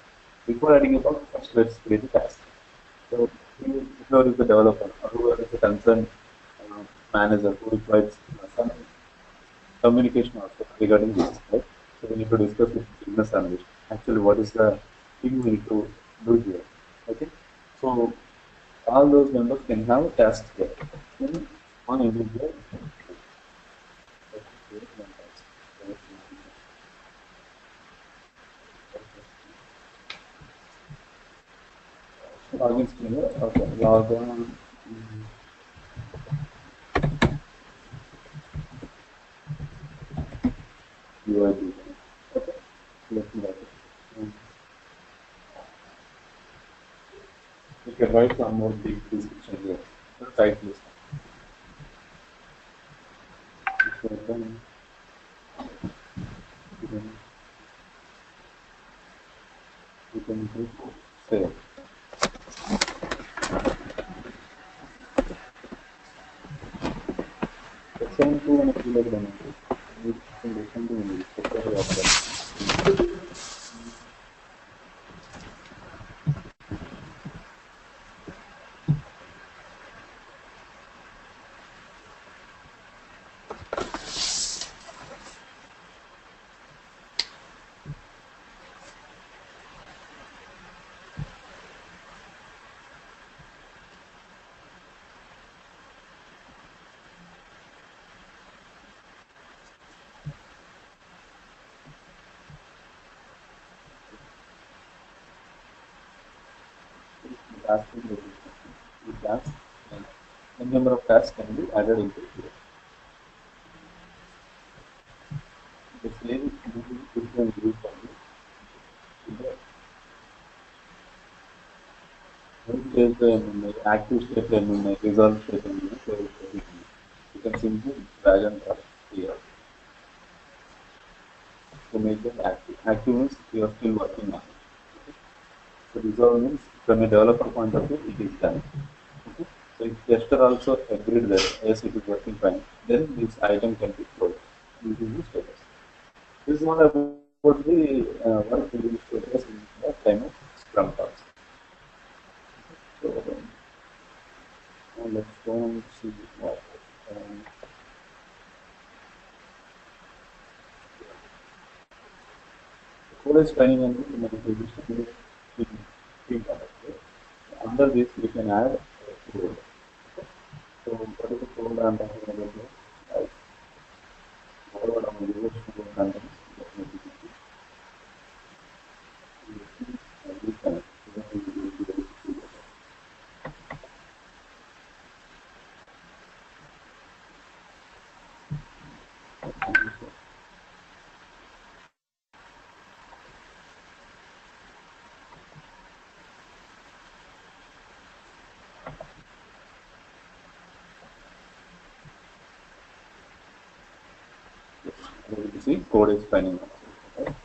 Before adding a bug, first let's create a task. So whoever is the developer or whoever is the concerned manager who requires some communication also regarding this, right? So we need to discuss with business analyst. Actually, what is the thing we need to do here? Okay. So all those members can have tasks there. Then one individual. Login screen. Okay. Log on. UID. Okay. Let me write it. You can write some more big description here. Type this. So then you can click save. Section 2 and 3 like that. Section 2 only. Tasks, the number of tasks can be added into here. The same is can use for the active state and result state and you can simply drag and drop here to make them active. Active means you are still working on it. So resolve means from a developer point of view it is done. Okay. So if tester also agreed that yes it is working fine, then this item can be closed. This is the status. This is not about the work in the status in the time of Scrum talks. So now let's go and see what code is training and under this we can add code. So what is the code I'm talking about here? Right. What I'm using to content. You see code is training. Right?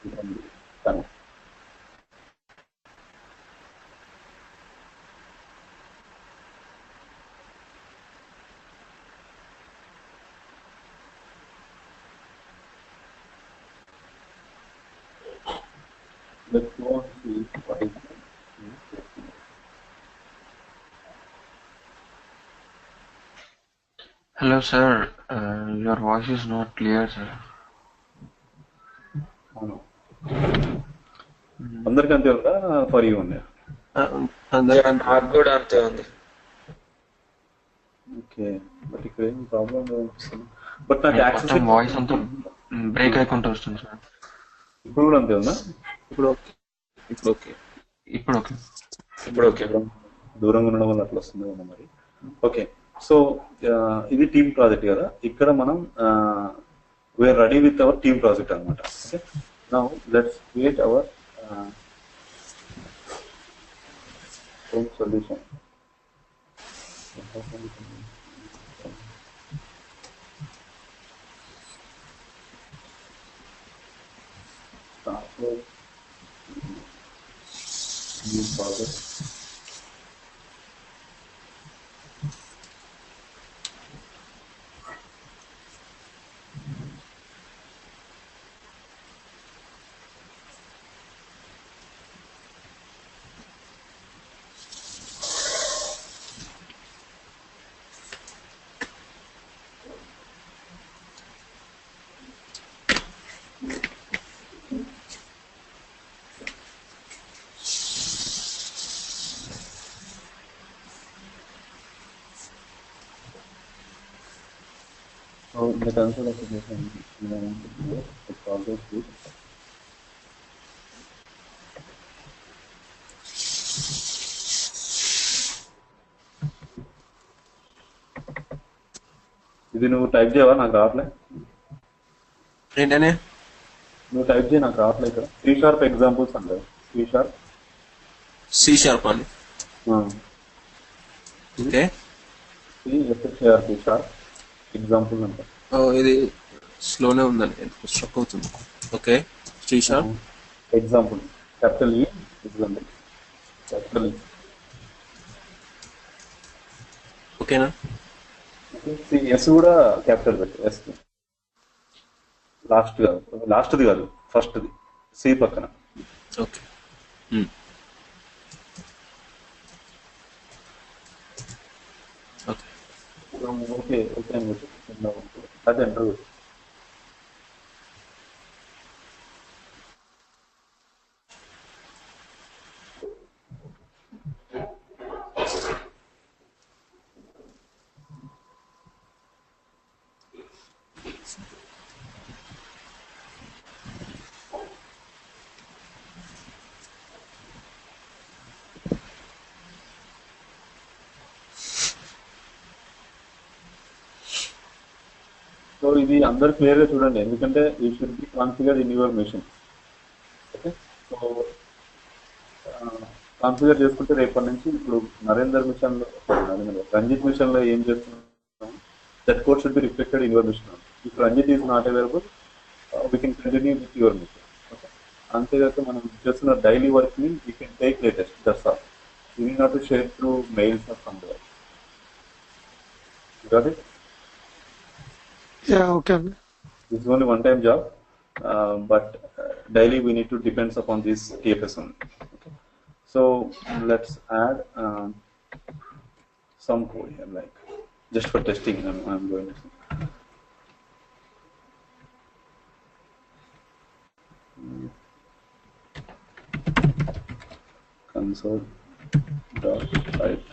You can connect. Let's go and see what is the Hello, sir. Your voice is not clear, sir. అందరికి అంతే ఉందా for you ఉందా? నాకు కూడా అంతే ఉంది. Okay but ఇక్కడ ఏం ప్రాబ్లం అనిపిస్తుంది. బట్ నాకు యాక్సెస్ వాయిస్ అంతా బ్రేక్ అయికుంటూ వస్తుంది సార్. ఇప్పుడు కూడా అంతే ఉందా? ఇప్పుడు ఓకే. దూరంగా ఉండడం వల్ల అట్లా వస్తుంది కదా మరి. ఓకే సో ఇది టీమ్ ప్రాజెక్ట్ కదా. ఇక్కడ మనం we are ready with our team project అనమాట. Okay now let's create our home solution. Transfer new project. So in the console application, you want to do it, it's always good. ఇది నువ్వు type చేయవా? నాకు రావట్లే. ఏంటనే నువ్వు టైప్ చేయి, నాకు రావట్లే. ఇక్కడ C# ఎగ్జాంపుల్స్ అంటే C# అని. ఓకే, C# ఎగ్జాంపుల్ అంటే ఇది స్లోనే ఉందండి, స్ట్రక్ అవుతుంది. Okay, C# example capital E example capital E. ఓకేనా? ఎస్ కూడా క్యాపిటల్ పెట్టు. ఎస్ లాస్ట్ది కాదు, ఫస్ట్ది సి పక్కన. ఓకే, ఓకే ఓకే అని పెట్టు. అది ఎంటర్ పెట్టు. సో ఇది అందరు క్లియర్ గా చూడండి, ఎందుకంటే ఈ should be configured in your machine. Okay, so configure చేసుకుంటే రేపటి నుంచి ఇప్పుడు రంజిత్ మిషన్ లో ఏం చేస్తున్నాం, that code should be reflected in your machine. If Ranjith is not available, we can continue with your machine. Okay, అంతేగాక మనం చేస్తున్న డైలీ వర్క్ ని we can take latest. That's all. You need not to share through mails or somewhere. Got it? Yeah, okay. This is only one-time job, but daily we need to depend upon this TFS only. Okay. So let's add some code here, like just for testing. I'm going to console dot type.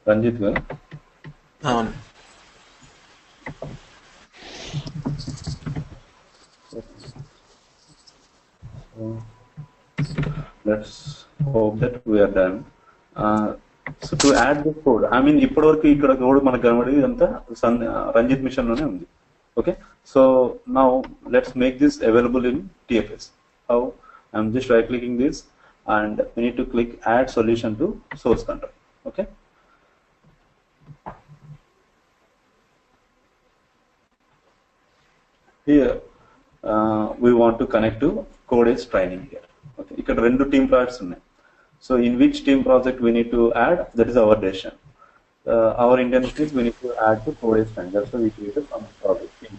Ranjith గారు, అవును. let's hope that we are done. So to add this code, I mean ఇప్పటివరకు ఇక్కడ code మనకు కనబడేది ఇదంతా Ranjith machine లోనే ఉంది. Okay, so now let's make this available in TFS. How? I'm just right clicking this and we need to click add solution to source control. Okay, here we want to connect to Codex training here. Okay, ఇక్కడ రెండు team projects ఉన్నాయి. So in which team project we need to add, that is our decision. Our intention is we need to add to Codex training. That's why we created some project team.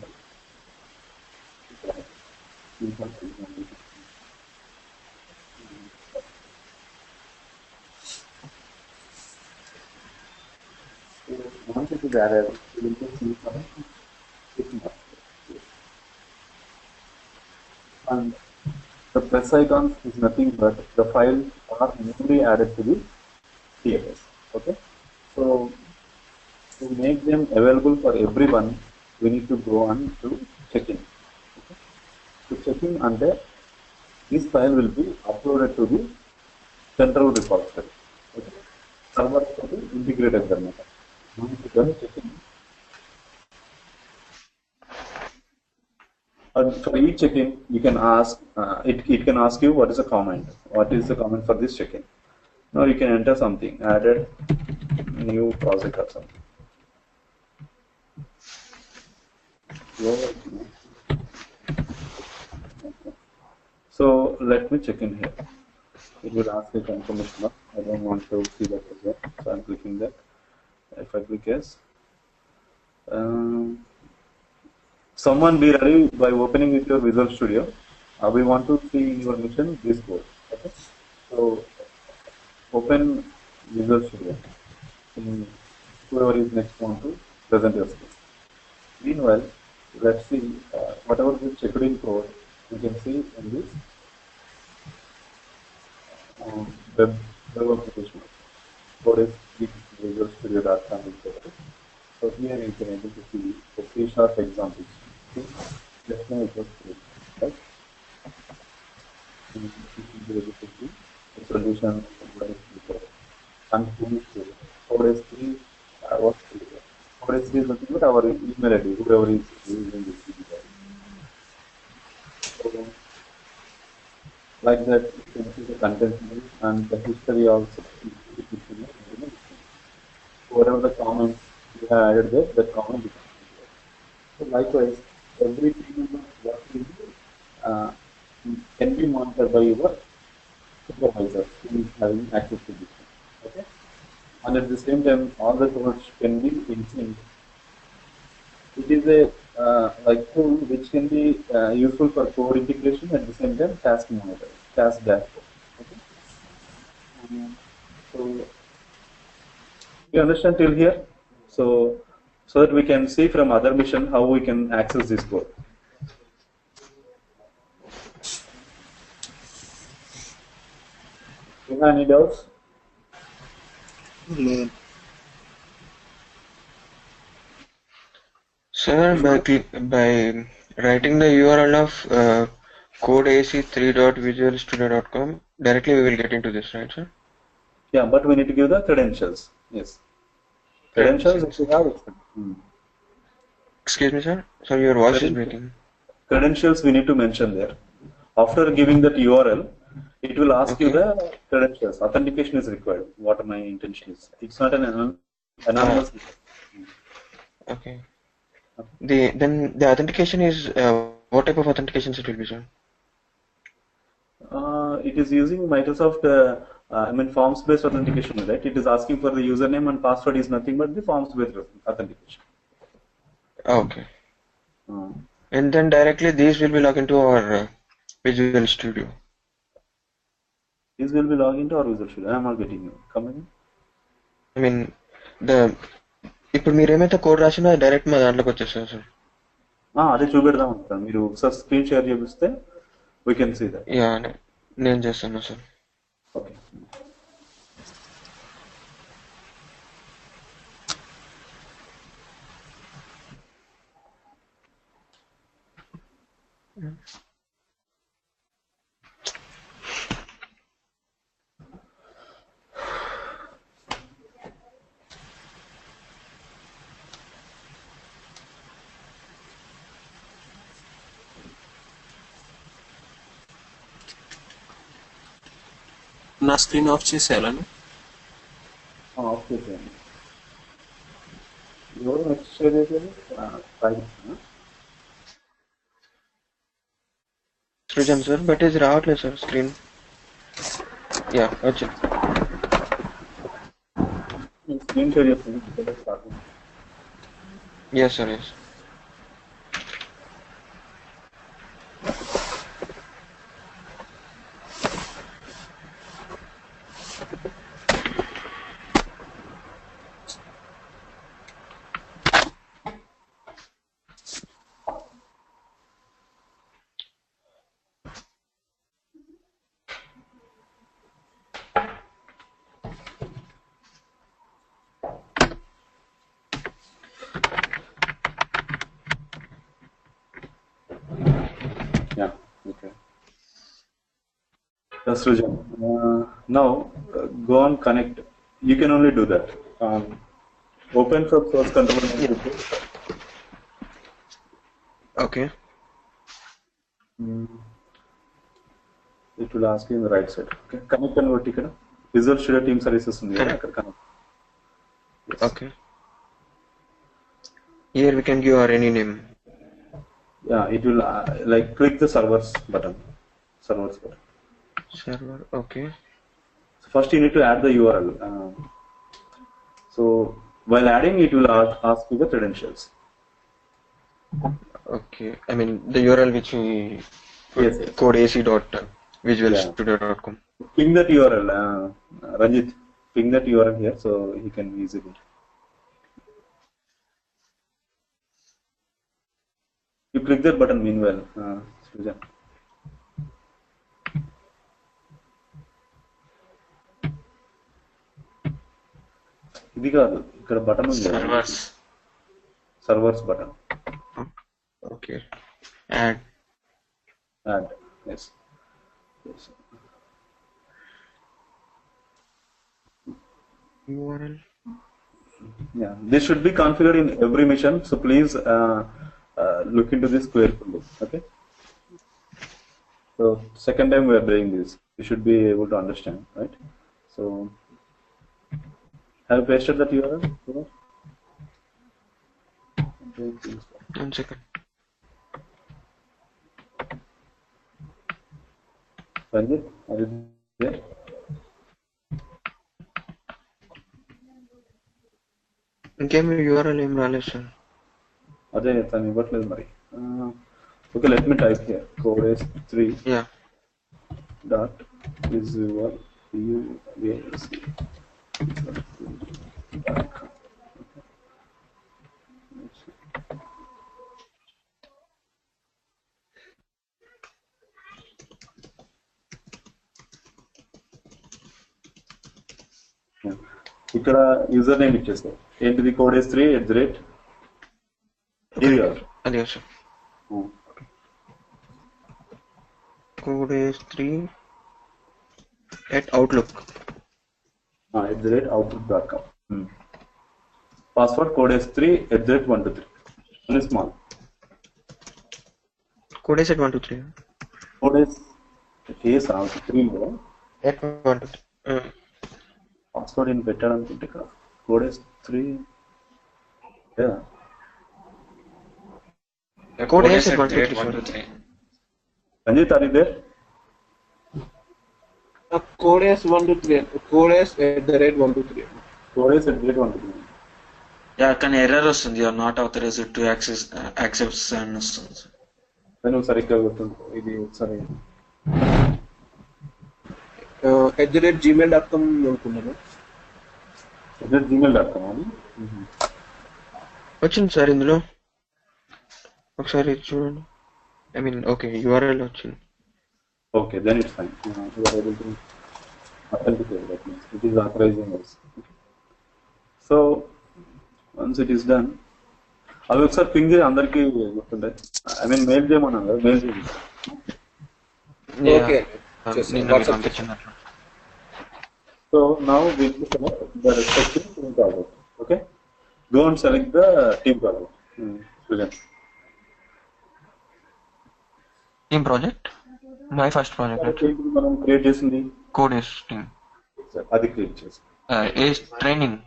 Once it is added, we will just see some and the press icons is nothing but the files are newly added to the TFS. Okay, so to make them available for everyone, we need to go on to checking. Okay. To checking, and this file will be uploaded to the central repository. Okay, server తోటి integrated అనమాట. Checking for each check-in, you can ask it can ask you what is the comment. What is the comment for this check-in? Now you can enter something, added new project or something. So let me check in here. It will ask a confirmation of, I don't want to see that as well, so I'm clicking that. If I click yes, someone be ready by opening with your Visual Studio. We want to see your mission this code. Okay, so open Visual Studio. Whoever is next want to present your screen. Meanwhile, let's see whatever is checked in code. You can see in this web application. Code is visualstudio.com. So here you can able to see the C# examples. See, let's say it was free, right? You should be able to see the solution and finish it. Code is free. What code is free is nothing but our email ID, whoever is using this email. So, like that, you can see the content and the history also. Whatever the comments you have added there, that comment is there. So likewise, every team member what you do can be monitored by your supervisor who is having access to this. Okay, and at the same time, all the tools can be in sync. It is a like tool which can be useful for code integration, at the same time task monitor, task dashboard. Okay, so you understand till here? So that we can see from other mission how we can access this code. You have any doubts? Sir, by writing the URL of codeac3.visualstudio.com, directly we will get into this, right, sir? Yeah, but we need to give the credentials. Yes. Credentials if you have it. Excuse me, sir? Sir, your voice is breaking. Credentials we need to mention there. After giving that URL, it will ask you the credentials. Authentication is required. What my intention is. It's not an anonymous. Okay. Then the authentication is what type of authentication it will be, sir? It is using Microsoft forms-based authentication, right? It is asking for the username and password is nothing but the forms-based authentication. Okay. And then directly these will be logged into our Visual Studio. These will be logged into our Visual Studio. I am not getting you. Come again. I mean, ఇప్పుడు మీరు ఏమైతే code రాసినా direct మా దాంట్లోకి వచ్చేస్తారు sir. అదే చూపెడదాం అంటారు. మీరు ఒకసారి స్క్రీన్ షేర్ చేపిస్తే we can see that. Yeah, నేను చేస్తాను సార్. ఓకే. నా స్క్రీన్ ఆఫ్ చేసేయాలని. ఆఫ్ చేసేయండి. ఎవరు నెక్స్ట్ షేర్ చేసేది? సృజన్ సార్, బట్ ఇది రావట్లేదు సార్ స్క్రీన్. యా, వచ్చింది. స్క్రీన్ షేర్ చేస్తుంది. Yes sir, yes. Srujan, Now go on connect. You can only do that. Open from source control. Okay. It will ask you in the right side. Okay. Connect and what you Visual Studio Team Services ఉంది కదా అక్కడ connect. Yes. Okay. Here we can give our any name. Yeah, it will like click the servers button. Servers button. Server. Okay. So first you need to add the URL. So while adding, it will ask you the credentials. Okay. I mean the URL which we put Yes, yes. codeac.visualstudio.com. Ping that URL, Ranjit. Ping that URL here so he can easily. You click that button meanwhile, Sujan. ఇది కాదు ఇక్కడ button ఉంది servers button. Okay. Add. Yes. URL. Yeah, this should be configured in every mission, so please look into this carefully. Okay. So second time we are doing this, you should be able to understand, right? So have you pasted that URL? One second. Ranjit, are you there? ఇంకేమి URL ఏం రాలేదు sir. అదే తను ఇవ్వట్లేదు మరి. Okay, let me type here codes3 Yeah. dot visual uac. ఇక్కడ user name ఇచ్చేస్తాం. ఏంటిది codes3 అదే sir. codes3 @outlook. @outlook.com. Password codes3 @123. Only small. codes@123. Codes case 3 లో @123. పాస్వర్డ్ ఏం పెట్టాడు అనుకుంటే ఇక్కడ codes3 codes@123. Ranjit, are you there? codes123. codes@123. codes@123. Yeah కానీ ఎర్రర్ వస్తుంది you're not authorized to accepts అని వస్తుంది. నువ్వు సరిగ్గా గుర్తుంటు ఇది ఒకసారి @gmail.com అనుకున్నాను. gmail.com అని వచ్చింది సార్ ఇందులో ఒకసారి చూడండి. ఐ మీన్ ఓకే URL వచ్చింది. Okay, then it's fine. You are able to authenticate, that means it is authorizing us. So once it is done, అవి ఒకసారి పింగ్ చేయి అందరికి గుర్తుండే. ఐ మీన్ మెయిల్ చేయమన్నాను కదా, మెయిల్ చేయండి. Okay So now we need to select the respective team project. Okay, go and select the team project. Team project my first project మనం create చేసింది కోడేస్ team అది క్రియేట్ చేసి training.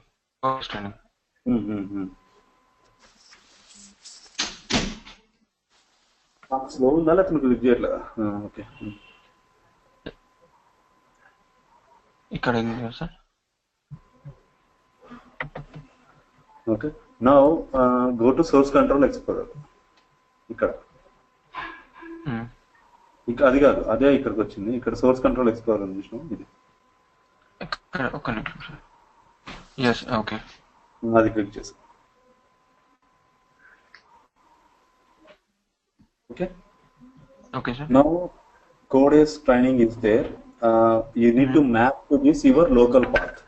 Slow ఉందా లేకపోతే click చేయట్లేదా? Okay, ఇక్కడ sir. Okay, now go to source control explorer. ఇక్కడ అది కాదు, అదే ఇక్కడికి వచ్చింది. ఇక్కడ సోర్స్ కంట్రోల్ ఎక్స్ప్లోరర్ ఉంది చూసినాం, ఇది ఒక నిమిషం. ఓకే, అది క్లిక్ చేసి okay sir. Now codes training is there. You need to map to this your local path.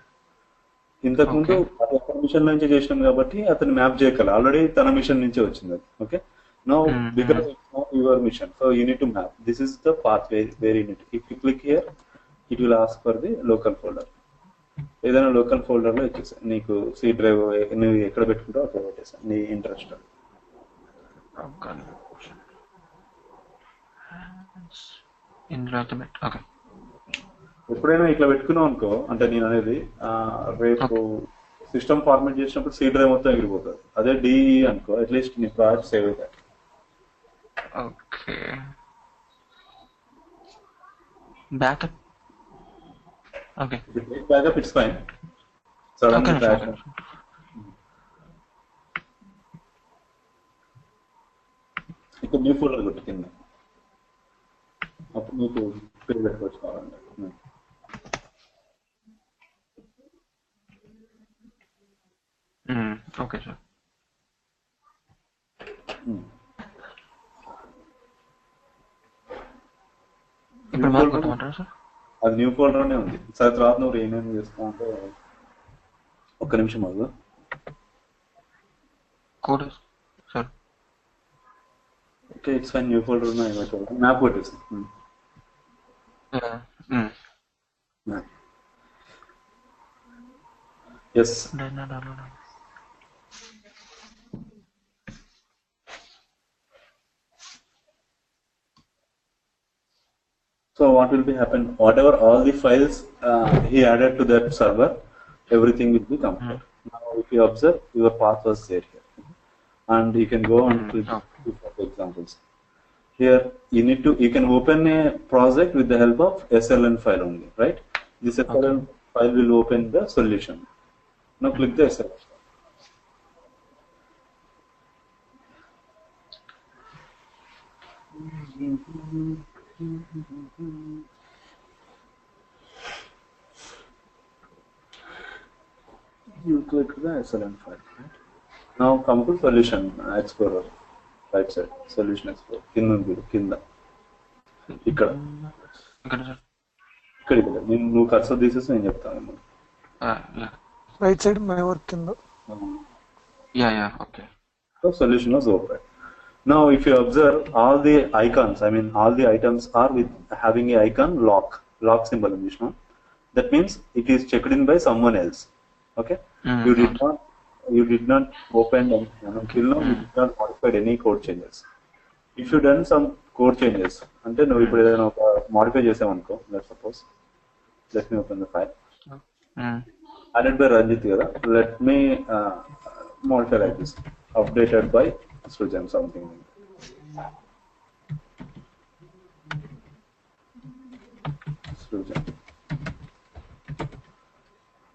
ఇంతకుముందు ఒక మిషన్ నుంచి చేసినాం కాబట్టి అతను మ్యాప్ చేయగల, ఆల్రెడీ తన మిషన్ నుంచే వచ్చింది అది. Okay, now because your machine, so you need to map. This is the path where you need. If you click here, it will ask for the local folder. ఏదైనా local ఫోల్డర్లో ఇచ్చేసా నీకు C drive నువ్వు ఎక్కడ పెట్టుకుంటావు అక్కడ పెట్టేసా నీ ఇంట్రెస్ట్. ఎప్పుడైనా ఇట్లా పెట్టుకున్నావు అనుకో, అంటే నేను అనేది రేపు సిస్టమ్ ఫార్మేట్ చేసినప్పుడు సి డ్రైవ్ మొత్తం ఎగిరిపోతుంది. అదే డిఈ అనుకో అట్లీస్ట్ నీ ప్రాజెక్ట్ సేవ్ అవుతాయి. Okay, backup. Okay, backup it's fine. Sudden crash ఇక్కడ న్యూ ఫోల్డర్ కొట్టు కింద, అప్పుడు నీకు పేరు పెట్టుకోవచ్చు కావాలంటే. Okay sir. అది న్యూ ఫోల్డర్నే ఉంది. సరే తర్వాత నువ్వు ఏమేమి చేస్తావు అంటే ఒక్క నిమిషం అది code sir. Okay it's fine. New folder ఉన్నాయి మ్యాప్ కొట్టేసి. Yes so what will be happen, whatever all the files he added to that server, everything will be complete. Now if you observe, your path was there here, and you can go and click for examples. Here you can open a project with the help of SLN file only, right? This SLN file will open the solution. Now click the SLN. You click the SLN file, right? Now come to solution explorer, right side, solution explorer. కింద ఇక్కడ నువ్వు cursor తీసేసి నేను చెప్తాను. Right side my work కింద. Okay. So solution was open. Now if you observe, all the icons, I mean all the items are with having a icon lock symbol in this one. That means it is checked in by someone else. Okay. You did not open until now you did not modify any code changes. If you done some code changes, అంటే నువ్వు ఇప్పుడు ఏదైనా ఒక modify చేసావనుకో, let's suppose, let me open the file. Added by Ranjit కదా, let me modify like this, updated by Srujan something. Srujan.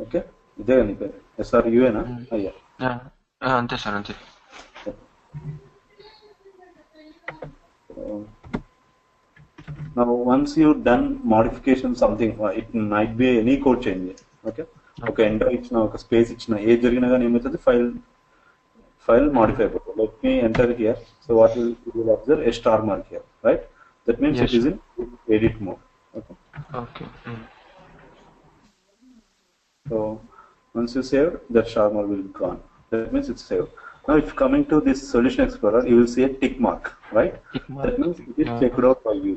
Okay, ఇదే నీ పేరు SRUనా? అయ్యా అంతే సార్, అంతే. Now once you done modification something, it might be any code change. Okay, ఒక enter ఇచ్చిన ఒక స్పేస్ ఇచ్చిన ఏది జరిగినా కానీ ఏమవుతుంది, file modify అయిపోతుంది. Let me enter here. So what you will observe a star mark here, right? That means it is in edit mode. Okay. So once you save, that star mark will be gone. That means it's saved. Now if coming to this solution explorer, you will see a tick mark, right? That means it is checked out by you.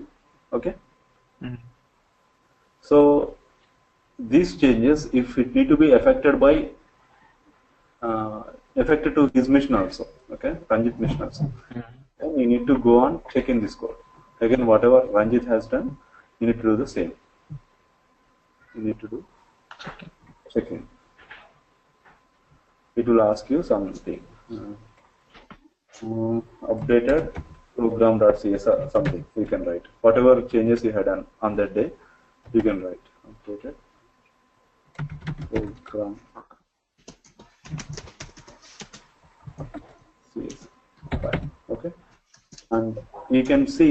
Okay. So these changes, if it need to be affected to his mission also, okay, Ranjit mission also, then you need to go on check in this code. Again, whatever Ranjit has done, you need to do the same. You need to do checking. It will ask you something, updated program.cs or something. You can write whatever changes you had done on that day. You can write updated program cs file. Okay, and you can see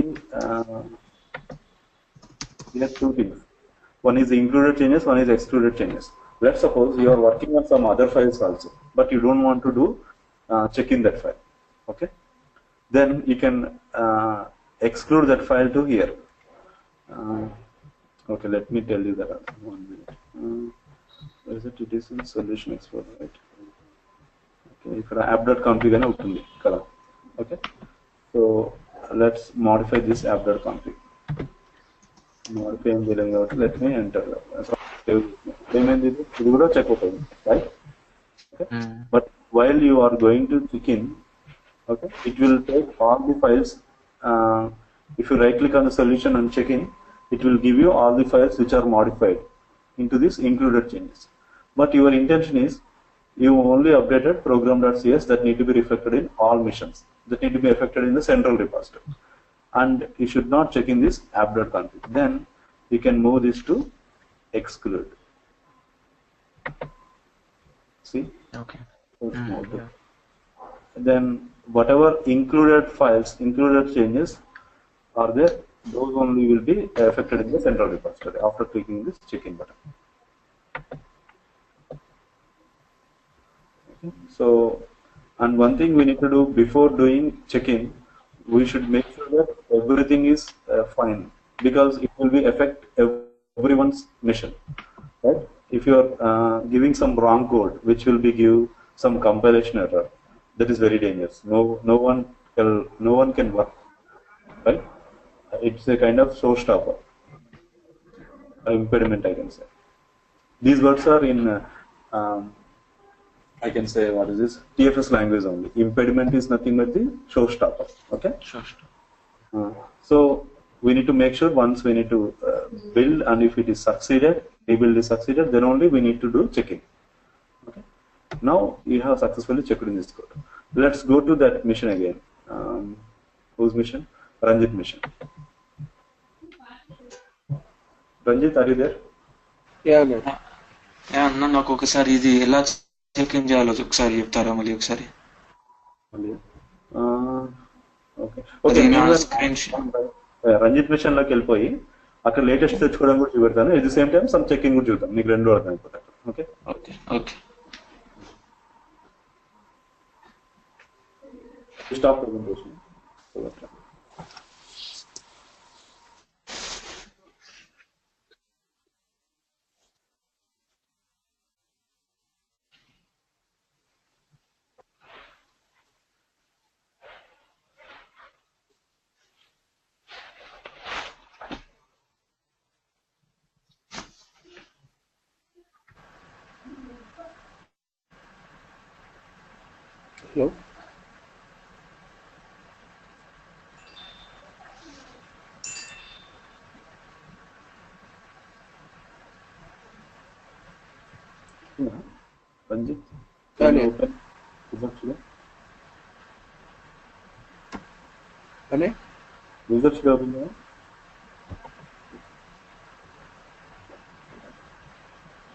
there are two things. One is included changes, one is excluded changes. Let's suppose you are working on some other files also, but you don't want to do check in that file. Okay, then you can exclude that file to here. Okay, let me tell you that. 1 minute. Where is it? It is in solution explorer, right? Okay, ఇక్కడ app.config అని ఉంటుంది కదా. Okay, so let's modify this app.config. Modify ఏం చేయలేం కాబట్టి let me enter. ఏమైంది, ఇది కూడా చెక్ అవుతుంది, right? Okay, but while you are going to check in, okay, it will take all the files. If you right click on the solution and check in, it will give you all the files which are modified into this included changes. But your intention is you only updated program.cs that need to be reflected in all missions, that need to be affected in the central repository, and you should not check in this app.config. Then you can move this to exclude. See? Okay. Yeah. Then whatever included files, included changes are there, those only will be affected in the central repository after clicking this check-in button. Okay. So, and one thing we need to do before doing check-in, we should make sure that everything is fine, because it will be affect everyone's mission, right? If you are giving some wrong code, which will be give some compilation error, that is very dangerous. No one can work, right? It's a kind of showstopper, impediment, I can say. These words are in I can say, what is this, TFS language only. Impediment is nothing but the showstopper. Okay. So we need to make sure once we need to build, and if it is succeeded, rebuild is succeeded, then only we need to do checking. Okay. Now you have successfully checked in this code. Let's go to that mission again. Whose mission? Ranjit mission. Ranjit, are you there? Yeah, man. అన్న నాకు ఒకసారి ఇది ఎలా check in చేయాలో ఒకసారి చెప్తారా మళ్ళీ ఒకసారి? రంజిత్ మిషన్ లోకి వెళ్ళిపోయి అక్కడ లేటెస్ట్ తెచ్చుకోవడం కూడా చూపెడతాను, at the same time some checking కూడా చూద్దాం, నీకు రెండు అర్థం అయిపోతాయి. Okay okay okay. Stop presentation. Hello? Ranjit, Yeah, can you yeah. open results here? Ane? Results here open here?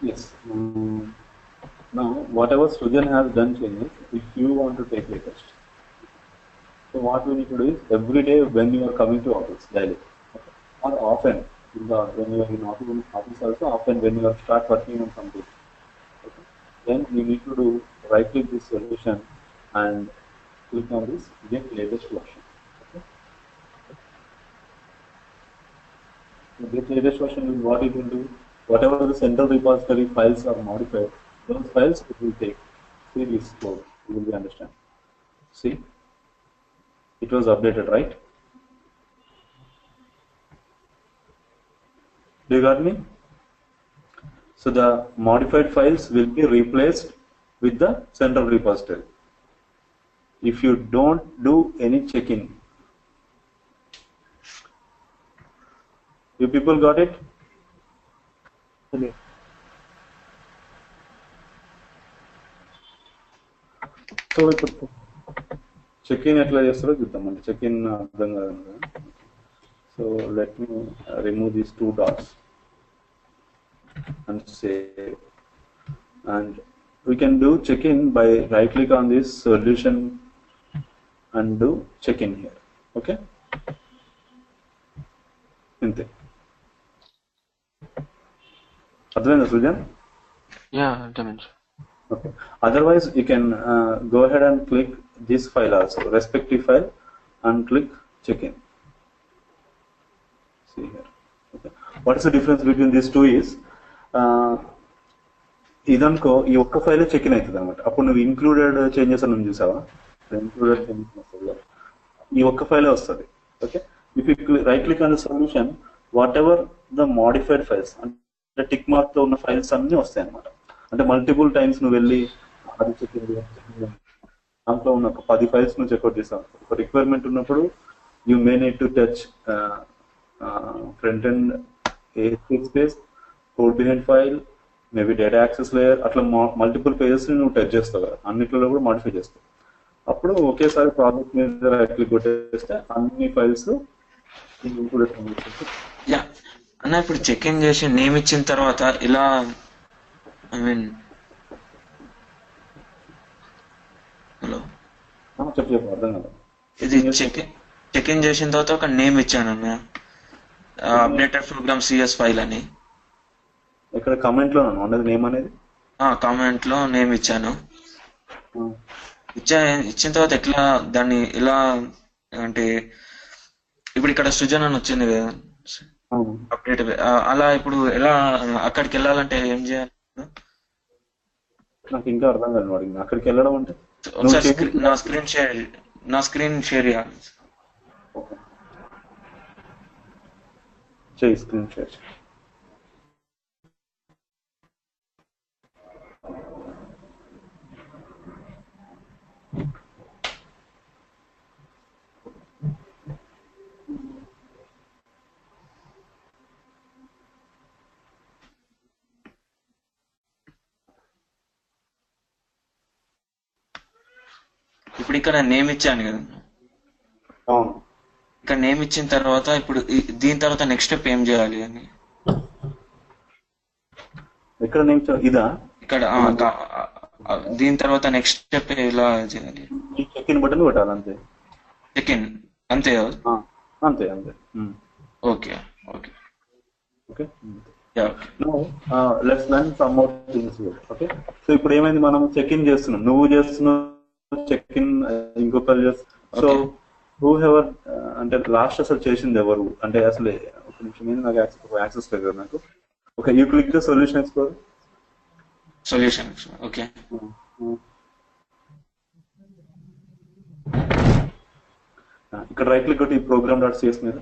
Yes. Now, whatever Srujan has done changes, if you want to take a test, so what we need to do is every day when you are coming to office, daily, okay, or often, when you are in office also, often when you are start working on something, okay, then you need to do right click this solution and click on this get latest version. Okay. So get latest version is what it will do. Whatever the central repository files are modified, those files it will take. See this code, you will be understand. See, it was updated, right? Do you got me? So the modified files will be replaced with the central repository. If you don't do any check-in, you people got it? Ane? So ఇప్పుడు check in ఎట్లా చేస్తారో చూద్దామండి. Check in అర్థం కాదు. So let me remove these 2 dots and save, and we can do check in by right click on this solution and do check in here. Okay, ఇంతే. అర్థమైందా Srujan? Yeah, dimension. Okay. Otherwise, you can go ahead and click this file also, respective file, and click check-in. See here. Okay. What is the difference between these two is, ఇదనుకో ఈ ఒక్క file check in అవుతుంది అనమాట. అప్పుడు నువ్వు included changes అని చూసావా? Included changes వస్తుంది, ఈ ఒక్క ఫైలే వస్తుంది. Okay, if you right click on the solution, what ever the modified files అంటే టిక్ మార్క్ తో ఉన్న ఫైల్స్ అన్ని వస్తాయి అనమాట. అంటే మల్టిపుల్ టైమ్స్ నువ్వు వెళ్ళి అది చెక్ దాంట్లో ఉన్న ఒక 10 ఫైల్స్ నువ్వు చెక్అవుట్ చేస్తావు. ఒక రిక్వైర్మెంట్ ఉన్నప్పుడు you may need to touch front end space, code behind file, maybe data access layer, అట్లా మల్టిపుల్ పేజెస్ నువ్వు టచ్ చేస్తావు కదా, అన్నిట్లో కూడా మాడిఫై చేస్తావు. అప్పుడు ఒకేసారి ప్రాజెక్ట్ మీద రైట్ క్లిక్ కొట్టేస్తే అన్ని ఫైల్స్ యా అన్న, ఇప్పుడు చెక్ ఇన్ చేసి నేమ్ ఇచ్చిన తర్వాత ఇలా ఐ మీన్ హలో చెప్పు అర్థం కదా. ఇది చెక్ ఇన్ చేసిన తర్వాత ఒక నేమ్ ఇచ్చాను అన్న, అప్డేటెడ్ ప్రోగ్రామ్ సిఎస్ ఫైల్ అని. ఇక్కడ కమెంట్ లో ఉన్నది నేమ్ అనేది కామెంట్ లో నేమ్ ఇచ్చాను. ఇచ్చిన తర్వాత ఎట్లా దాన్ని ఇలా అంటే ఇప్పుడు ఇక్కడ సృజన్ అని వచ్చింది కదా అప్డేట్, అలా ఇప్పుడు ఎలా అక్కడికి వెళ్ళాలంటే ఏం చేయాలి? నాకు ఇంకా అర్థం కాదు అడిగింది. అక్కడికి వెళ్ళడం అంటే ఒకసారి నా స్క్రీన్ షేర్ చేయాలి. చేయి, స్క్రీన్ షేర్. ఇప్పుడు ఇక్కడ నేమ్ ఇచ్చాను కదా, అవును. ఇక్కడ నేమ్ ఇచ్చిన తర్వాత ఇప్పుడు దీని తర్వాత నెక్స్ట్ స్టెప్ ఏం చేయాలి అని ఎక్కడ నేమ్ ఇదా? ఇక్కడ దీని తర్వాత నెక్స్ట్ స్టెప్ ఎలా చేయాలి? చెక్ ఇన్ బటన్ కొట్టాలి అంతే. చెక్ ఇన్ అంతే కదా? అంతే అంతే. Okay okay okay. Yeah let's learn some more things here. Okay. So ఇప్పుడు ఏమైంది, మనం చెక్ ఇన్ చేస్తున్నాం, నువ్వు చేస్తున్నావు చెక్ ఇన్, ఇంకొకరు చేస్తున్నావు. సో హూ ఎవర్ అంటే లాస్ట్ అసలు చేసింది ఎవరు అంటే అసలు ఒక నిమిషం ఏంది, నాకు యాక్సెస్ లేదు కదా నాకు. Okay, you click the solution explore. Solution okay. ఇక్కడ రైట్ క్లిక్ కొట్టి ప్రోగ్రామ్ డాట్ సిఎస్ మీద,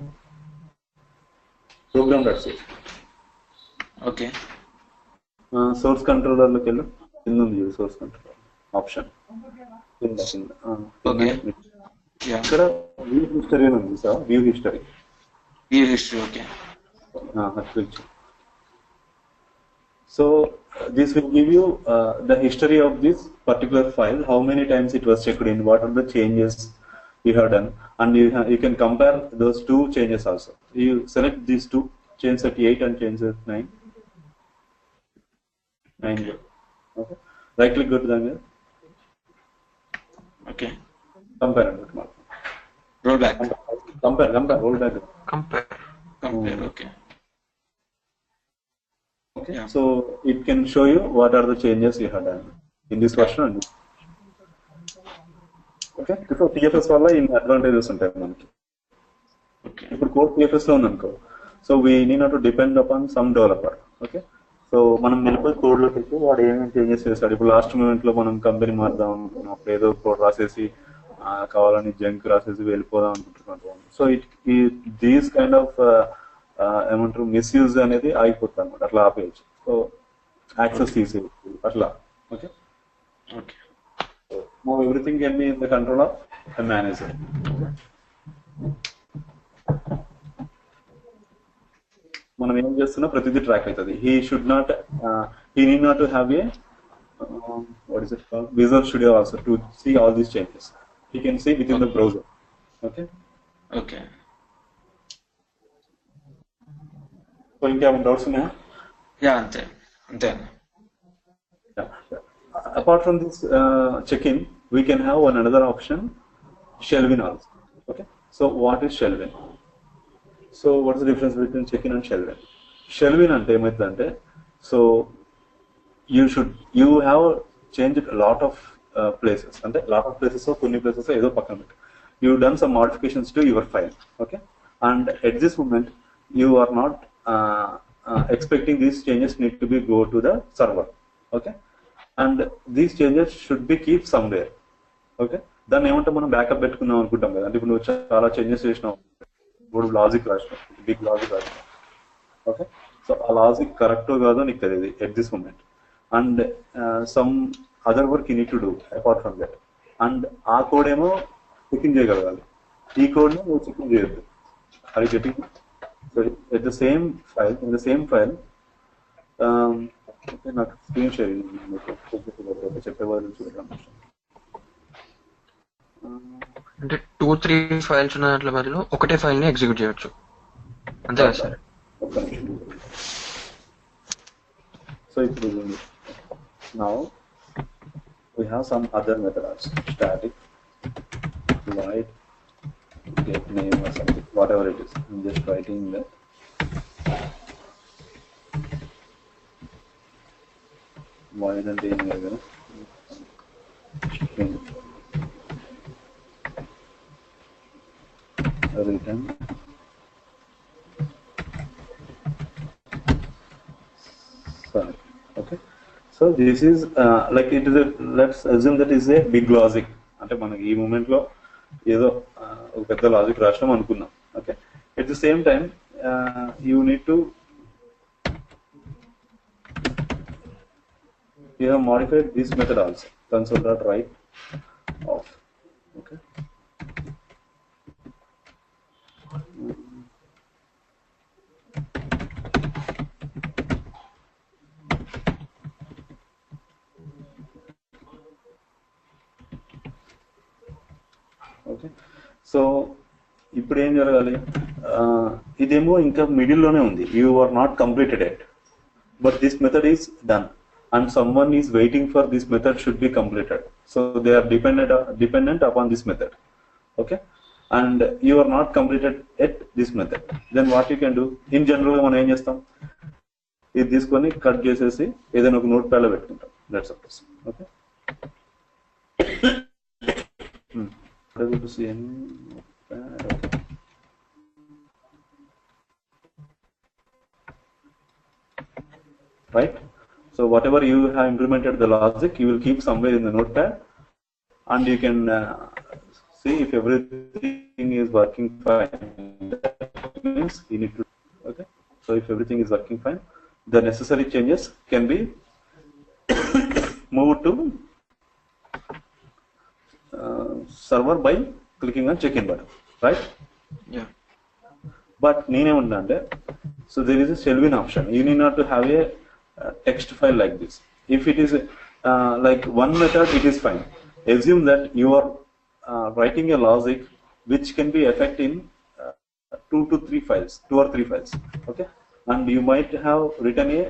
program dot CS. Okay. Source controller లోకి వెళ్ళు, కింద ఉంది సోర్స్ కంట్రోలర్ ఆప్షన్ కింద కింద. ఓకే. ఇక్కడ వ్యూ హిస్టరీ అని ఉంది sir, view history. View history okay. So this will give you the history of this particular file, how many times it was checked in, what are the changes you have done, and you can compare those two changes also. You select these two, change 38 and change 9. Okay. Right click, go to them here. Okay. Compare and mark. Roll back. Compare, roll back. Compare. Okay. Okay. Yeah. So it can show you what are the changes you have done in this version. Okay. So TFS వల్ల in advantages ఉంటాయి మనకి. ఇప్పుడు code TFS లో ఉందనుకో, so we need not to depend upon some developer. Okay. So మనం వెళ్ళిపోయి code లో పెట్టి వాడు ఏమేమి చేంజెస్ చేస్తాడు. ఇప్పుడు లాస్ట్ మూమెంట్ లో మనం కంపెనీ మారుదాం అనుకుంటున్నాం, ఏదో కోడ్ రాసేసి కావాలని జంక్ రాసేసి వెళ్ళిపోదాం అనుకుంటున్నాం. సో దీస్ కైండ్ ఆఫ్ ఏమంటారు మిస్యూజ్ అనేది ఆగిపోతుంది అనమాట, అట్లా ఆపేయచ్చు. సో యాక్సెస్ తీసేయచ్చు అట్లా. Okay. Okay. Now everything can be in the control of a manager. మనం ఏం చేస్తున్నా ప్రతిదీ ట్రాక్ అవుతుంది. he need not to have a what is it called, Visual Studio also to see all these changes. He can see within the browser. Okay. Okay. So ఇంకేమైనా doubts ఉన్నాయా? Yeah అంతే. Apart from this check-in, we can have another option, shelving also. Okay. So what is shelving? So what is the difference between check-in and shelving? Shelving అంటే ఏమైతుందంటే, so you have changed a lot of places. అంటే lot of places కొన్ని places ఏదో పక్కన పెట్టు. You done some modifications to your file. Okay. And at this moment you are not expecting these changes need to be go to the server. Okay. And these changes should be keep somewhere. Okay. దాన్ని ఏమంటే మనం backup పెట్టుకుందాం అనుకుంటాం కదా. అంటే ఇప్పుడు నువ్వు చాలా చేంజెస్ చేసినావు, ఇప్పుడు లాజిక్ రాసినావు, బిగ్ లాజిక్ రాసినావు, ఓకే, సో ఆ లాజిక్ కరెక్టో కాదో నీకు తెలియదు at this moment. And some other work you need to do apart from that. And ఆ కోడ్ ఏమో చెకింగ్ చేయగలగాలి, ఈ కోడ్ నువ్వు చెకింగ్ చేయొద్దు. అది getting. So at the same file, in the same file, okay, నాకు స్క్రీన్ షేర్ చెప్పే వాళ్ళు చూడడం. అంటే 2-3 ఫైల్స్ ఉన్న దాంట్లో బదులు ఒకటే ఫైల్ ని ఎగ్జిక్యూట్ చేయొచ్చు, అంతే కదా సార్? సో ఇప్పుడు now we have some other methods, static, void, get name or something, whatever it is. I'm just writing that. Void and name again. Return. Sorry. Okay. So this is like it is a, let's assume that is a big logic. అంటే మనకి ఈ moment లో ఏదో ఒక పెద్ద logic రాష్ట్రం అనుకున్నాం. Okay, at the same time you need to you have modified this method also, console.write off. Okay, okay. So ఇప్పుడు ఏం జరగాలి, ఇదేమో ఇంకా మిడిల్ లోనే ఉంది, you are not completed yet, but this method is done and someone is waiting for this method should be completed, so they are dependent upon this method. Okay, and you are not completed at this method, then what you can do in general, మనం ఏం చేస్తాం, ఇది తీసుకొని cut చేసేసి ఏదైనా ఒక note pad లో పెట్టుకుంటాం, let's suppose. Okay, right. So whatever you have implemented the logic, you will keep somewhere in the notepad, and you can see if everything is working fine. That means you need to. Okay, so if everything is working fine, the necessary changes can be moved to server by clicking on check-in button, right? Yeah. But నేనేమంటున్నా, so there is a shell-in option. You need not to have a text file like this. If it is like one method, it is fine. Assume that you are writing a logic which can be effect in 2 or 3 files. Okay, and you might have written a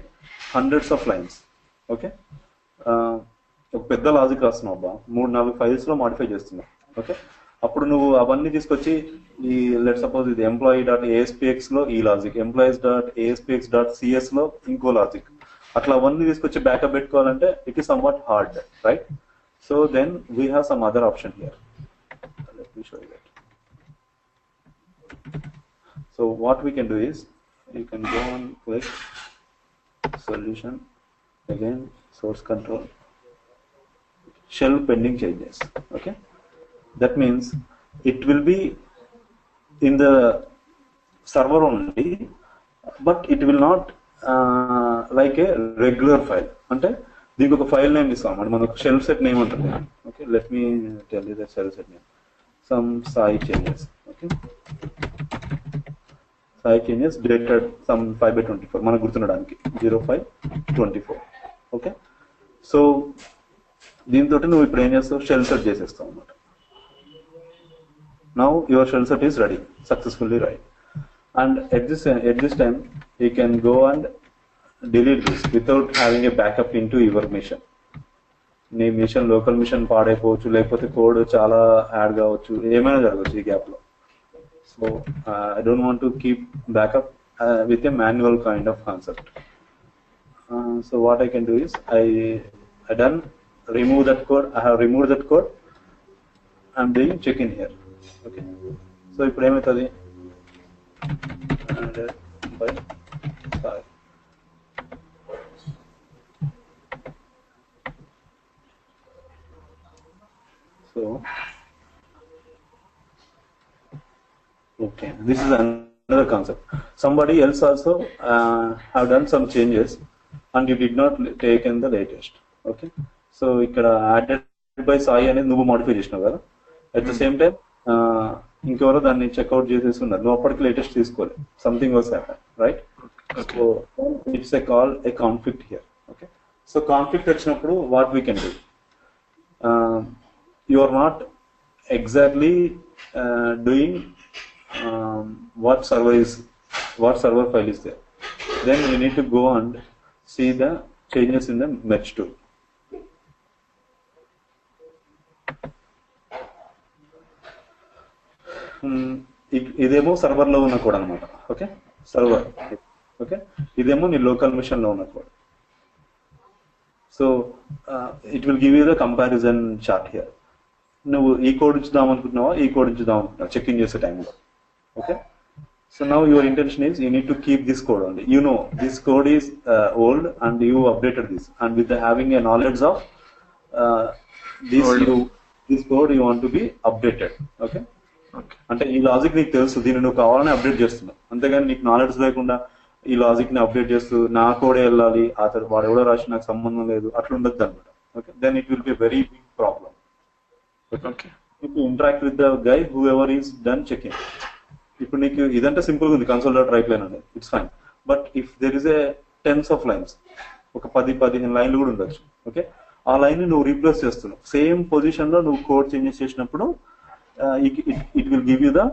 hundreds of lines. Okay, ఒక పెద్ద logic రాస్తున్నావు అబ్బా, 3-4 files లో modify చేస్తున్నావు. Okay, అప్పుడు నువ్వు అవన్నీ తీసుకొచ్చి ఈ లెట్ సపోజ్ ఇది employee.aspx లో ఈ లాజిక్, employees.aspx.cs లో ఇంకో లాజిక్, అట్లా అవన్నీ తీసుకొచ్చి బ్యాకప్ పెట్టుకోవాలంటే it is somewhat hard, right? So then we have some other option here. Let me show you that. So what we can do is, you can go on click solution, again source control, shell pending changes. Okay, that means it will be in the server only, but it will not like a regular file. అంటే దీనికి ఒక file name ఇస్తాం, అంటే మనకు shell set name ఉంటుంది. Okay, let me tell you the shell set name, some Sai changes. Okay, Sai changes dated some 5/24 మనకు గుర్తుండడానికి 05/24. Okay, so దీంతో నువ్వు ఇప్పుడు ఏం చేస్తావు, షెల్ సెట్ చేసేస్తావు అన్నమాట. Now your shell set is ready, successfully right, and at this time you can go and delete this without having a backup into your machine. నీ machine local machine పాడైపోవచ్చు, లేకపోతే code చాలా add కావచ్చు, ఏమైనా జరగవచ్చు ఈ gap లో. So I don't want to keep backup with a manual kind of concept. So what I can do is, I done remove that code. I have removed that code. I'm doing check in here. Okay, so ఇప్పుడు ఏమవుతుంది, so okay, this is another concept. Somebody else also have done some changes and you did not take in the latest. Okay, so ఇక్కడ added by Sai అనేది నువ్వు modify చేసినావు కదా, at the same time ఇంకెవరో దాన్ని checkout చేసేసి ఉన్నారు, నువ్వు అప్పటికి లేటెస్ట్ తీసుకోలేదు, something was happen, right? So it's a conflict here. Okay, so conflict వచ్చినప్పుడు what we can do, you are not exactly doing what server file is there, then you need to go and see the changes in the merge tool. ఇదేమో server లో ఉన్న code అనమాట. Okay, server. Okay, ఇదేమో నీ local machine లో ఉన్న code. So it will give you the comparison chart here. నువ్వు ఈ కోడ్ ఉంచుదాం అనుకుంటున్నావా, ఈ కోడ్ ఉంచుదాం అనుకుంటున్నావా చెక్ ఇన్ చేసే టైంలో. Okay, so now your intention is you need to keep this code only. You know this code is old and you updated this, and with having a knowledge of this code you want to be updated. Okay, అంటే ఈ logic నీకు తెలుసు, దీన్ని నువ్వు కావాలని update చేస్తున్నావు, అంతేగాని నీకు నాలెడ్జ్ లేకుండా ఈ లాజిక్ ని అప్డేట్ చేస్తూ నా కోడే వెళ్ళాలి, అతను వాడు ఎవడో రాసి నాకు సంబంధం లేదు, అట్లా ఉండద్దు అనమాట. Okay, then it will be very big problem. Okay, ఇప్పుడు interact with the guy who ever is done checking. ఇప్పుడు నీకు ఇదంటే సింపుల్ గా ఉంది, కన్సోల్ డాట్ రైట్ లైన్ అనేది, it's fine. But if there is a tens of lines, ఒక 10-15 లైన్లు కూడా ఉండొచ్చు. ఓకే, ఆ లైన్ ని నువ్వు రీప్లేస్ చేస్తున్నావు, సేమ్ పొజిషన్ లో నువ్వు కోడ్ చేంజెస్ చేసినప్పుడు it will give you the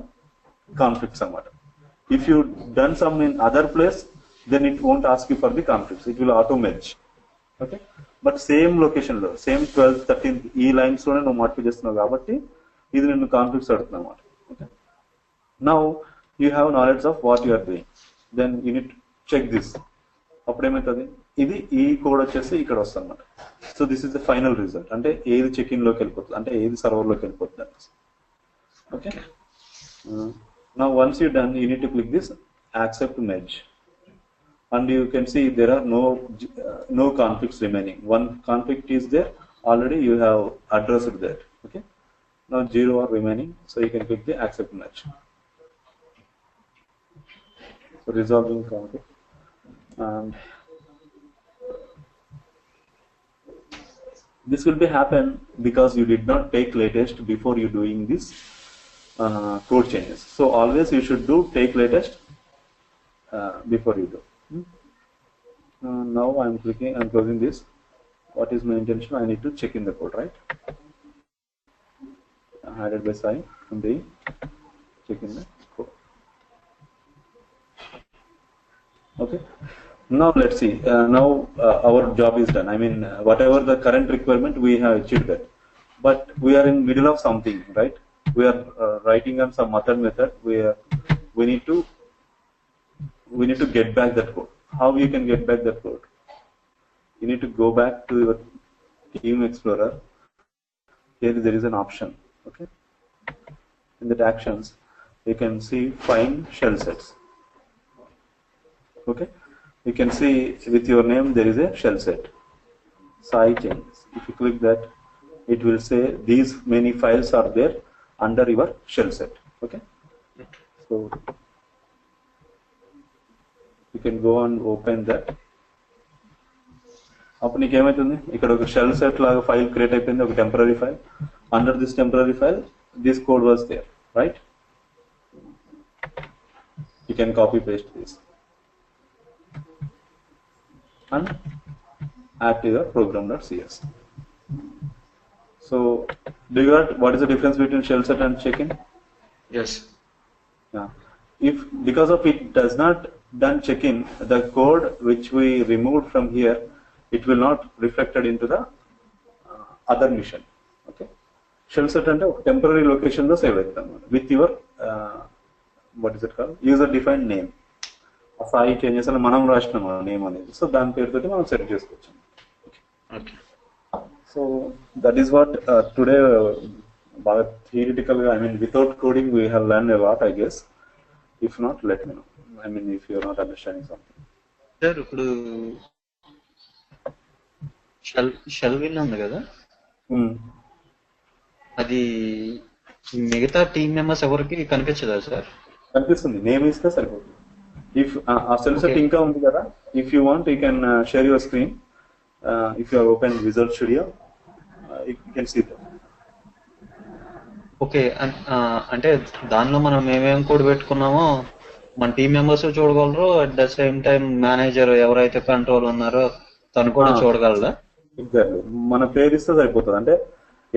conflicts అన్నమాట. If you done some in other place, then it won't ask you for the conflicts, it will auto merge. Okay, but same location లో same 12th 13th ఈ lines లోనే నువ్వు modify చేస్తున్నావు కాబట్టి ఇది నిన్ను conflicts అడుగుతుంది అన్నమాట. Okay, now you have knowledge of what you are doing, then you need check this. అప్పుడు ఏమవుతుంది, ఇది ఈ కోడ్ వచ్చేసి ఇక్కడ వస్తుంది అన్నమాట. So this is the final result, అంటే ఏది చెక్ ఇన్ లోకి వెళ్ళిపోతుంది, అంటే ఏది సర్వర్ లోకి వెళ్ళిపోతుంది అనేసి. Okay, now once you're done, you need to click this accept merge, and you can see there are no conflicts remaining. One conflict is there already, you have addressed that. Okay, now 0 are remaining, so you can click the accept merge. So resolving conflict, and this will be happen because you did not take latest before you doing this code changes. So always you should do take latest before you do. Now I'm closing this. What is my intention? I need to check in the code, right? Added by sign and the check in the code. Okay, now let's see. Now our job is done. I mean, whatever the current requirement, we have achieved that, but we are in middle of something, right? We are writing on some other method where we need to get back that code. How you can get back that code? You need to go back to your Team Explorer. Here there is an option. Okay, in that actions you can see find shell sets. Okay, you can see with your name there is a shell set, Sai changes. If you click that, it will say these many files are there under your shell set. Okay, so you can go and open that. అప్పుడు నీకు ఏమవుతుంది, ఇక్కడ ఒక shelveset లాగా file create అయిపోయింది, ఒక temporary file. Under this temporary file this code was there, right? You can copy paste this and add to your program.cs. So do you got what is the difference between shell set and check-in? Yes. Yeah. If because of it does not done check-in, the code which we removed from here, it will not reflected into the other mission. Okay. Shell set and temporary location lo save with your what is it called, user defined name. Sai changes అని మనం రాసినాం name అనేది, so దాని పేరుతోటి మనం set చేసుకోవచ్చు. So that is what today బాగా theoretical గా, I mean without coding we have learn a lot, I guess. If not let me know, I mean if you are not understanding something. Sir ఇప్పుడు shelve in ఉంది కదా, అది మిగతా team members ఎవరికి కనిపించదా sir? కనిపిస్తుంది, name ఇస్తే సరిపోతుంది. If ఆ సెల్ సెట్ Okay. ఇంకా ఉంది కదా, if you want you can share your screen. If you are open visual studio you can see that. Okay, అంటే దానిలో మనం ఏమేమి కోడ్ పెట్టుకున్నామో మన టీం మెంబర్స్ చూడగలరు, at the same time manager ఎవరైతే కంట్రోల్ ఉన్నారో తను కూడా చూడగలరా? ఎగ్జాక్ట్లీ, మన పేరు ఇస్తే సరిపోతుంది, అంటే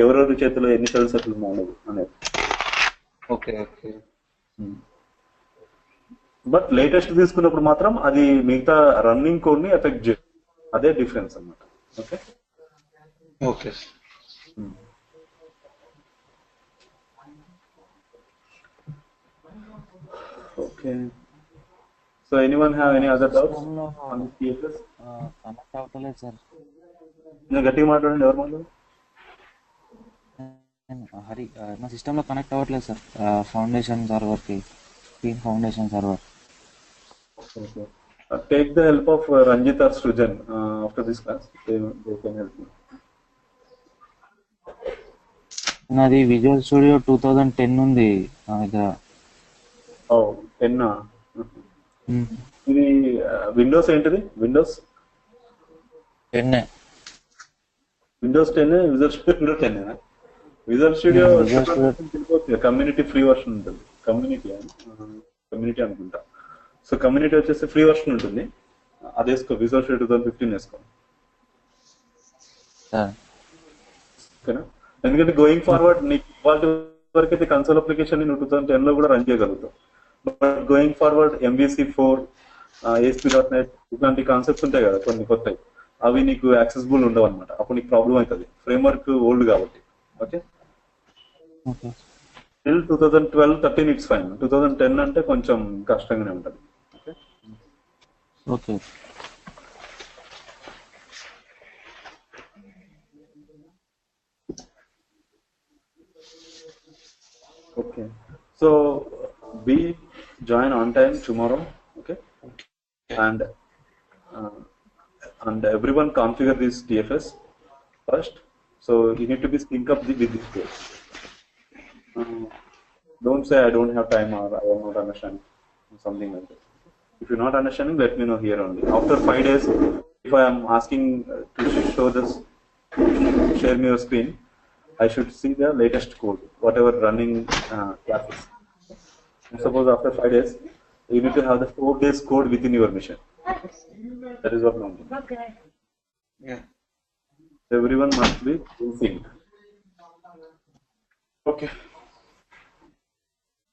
ఎవరెవరి చేతిలో ఎన్ని సెల్ సెట్లు ఉన్నాయి అనేది. Okay okay. బట్ లేటెస్ట్ తీసుకున్నప్పుడు మాత్రం అది మిగతా రన్నింగ్ కోడ్ ని ఎఫెక్ట్ చేయదు, అదే డిఫరెన్స్ అన్నమాట. Okay okay. Okay, so anyone have any other doubts on this TFS? Connect అవ్వట్లేదు సార్. నేను గట్టిగా మాట్లాడండి, ఎవరు మాట్లాడు? హరి, నా సిస్టంలో కనెక్ట్ అవ్వట్లేదు సార్, ఫౌండేషన్ సర్వర్కి, team foundation server. Okay. Take the help of Ranjit or Srujan after this class. They can help you. నాది విజువల్ స్టూడియో 2010 ఉంది నా దగ్గర. Oh, 10. ఇది విండోస్ ఏంటిది? Windows 10. Windows 10, visual studio 10. Visual studio community free version ఉంటుంది. Community అనుకుంటా. So community వచ్చేసి free version ఉంటుంది, అది వేసుకో. విజువల్ స్టూడియో 2015 వేసుకో, ఓకేనా? ఎందుకంటే గోయింగ్ ఫార్వర్డ్ నీకు ఇవాళ వరకు అయితే కన్సోల్ అప్లికేషన్ నువ్వు 2010 లో కూడా రన్ చేయగలుగుతావు. But going forward MVC4, ASP.NET ఇట్లాంటి కాన్సెప్ట్స్ ఉంటాయి కదా కొన్ని కొత్తవి, అవి నీకు యాక్సెసిబుల్ ఉండవు అనమాట. అప్పుడు నీకు ప్రాబ్లం అవుతుంది, ఫ్రేమ్వర్క్ ఓల్డ్ కాబట్టి. Okay, till 2012-13 it's fine. 2010 అంటే కొంచెం కష్టంగానే ఉంటుంది. Okay. Okay, so be join on time tomorrow. Okay, and everyone configure this TFS first. So you need to be sync up with this page. Don't say I don't have time or I am not understanding, something like that. If you're not understanding, let me know here only. After 5 days, if I am asking to show this, share me your screen, I should see the latest code, whatever running classes. And suppose after 5 days, you need to have the 4 days code within your mission. That is what I'm doing. Okay. Yeah. Everyone must be in sync. Okay.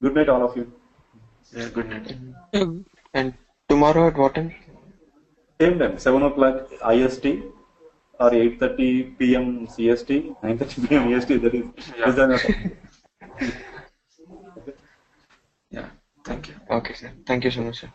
Good night, all of you. Yeah, good night. And tomorrow at what time? Same time, 7 o'clock IST or 8:30 PM CST, 9:30 PM EST. That is. Yeah. Thank you. Okay, sir. Thank you so much, sir.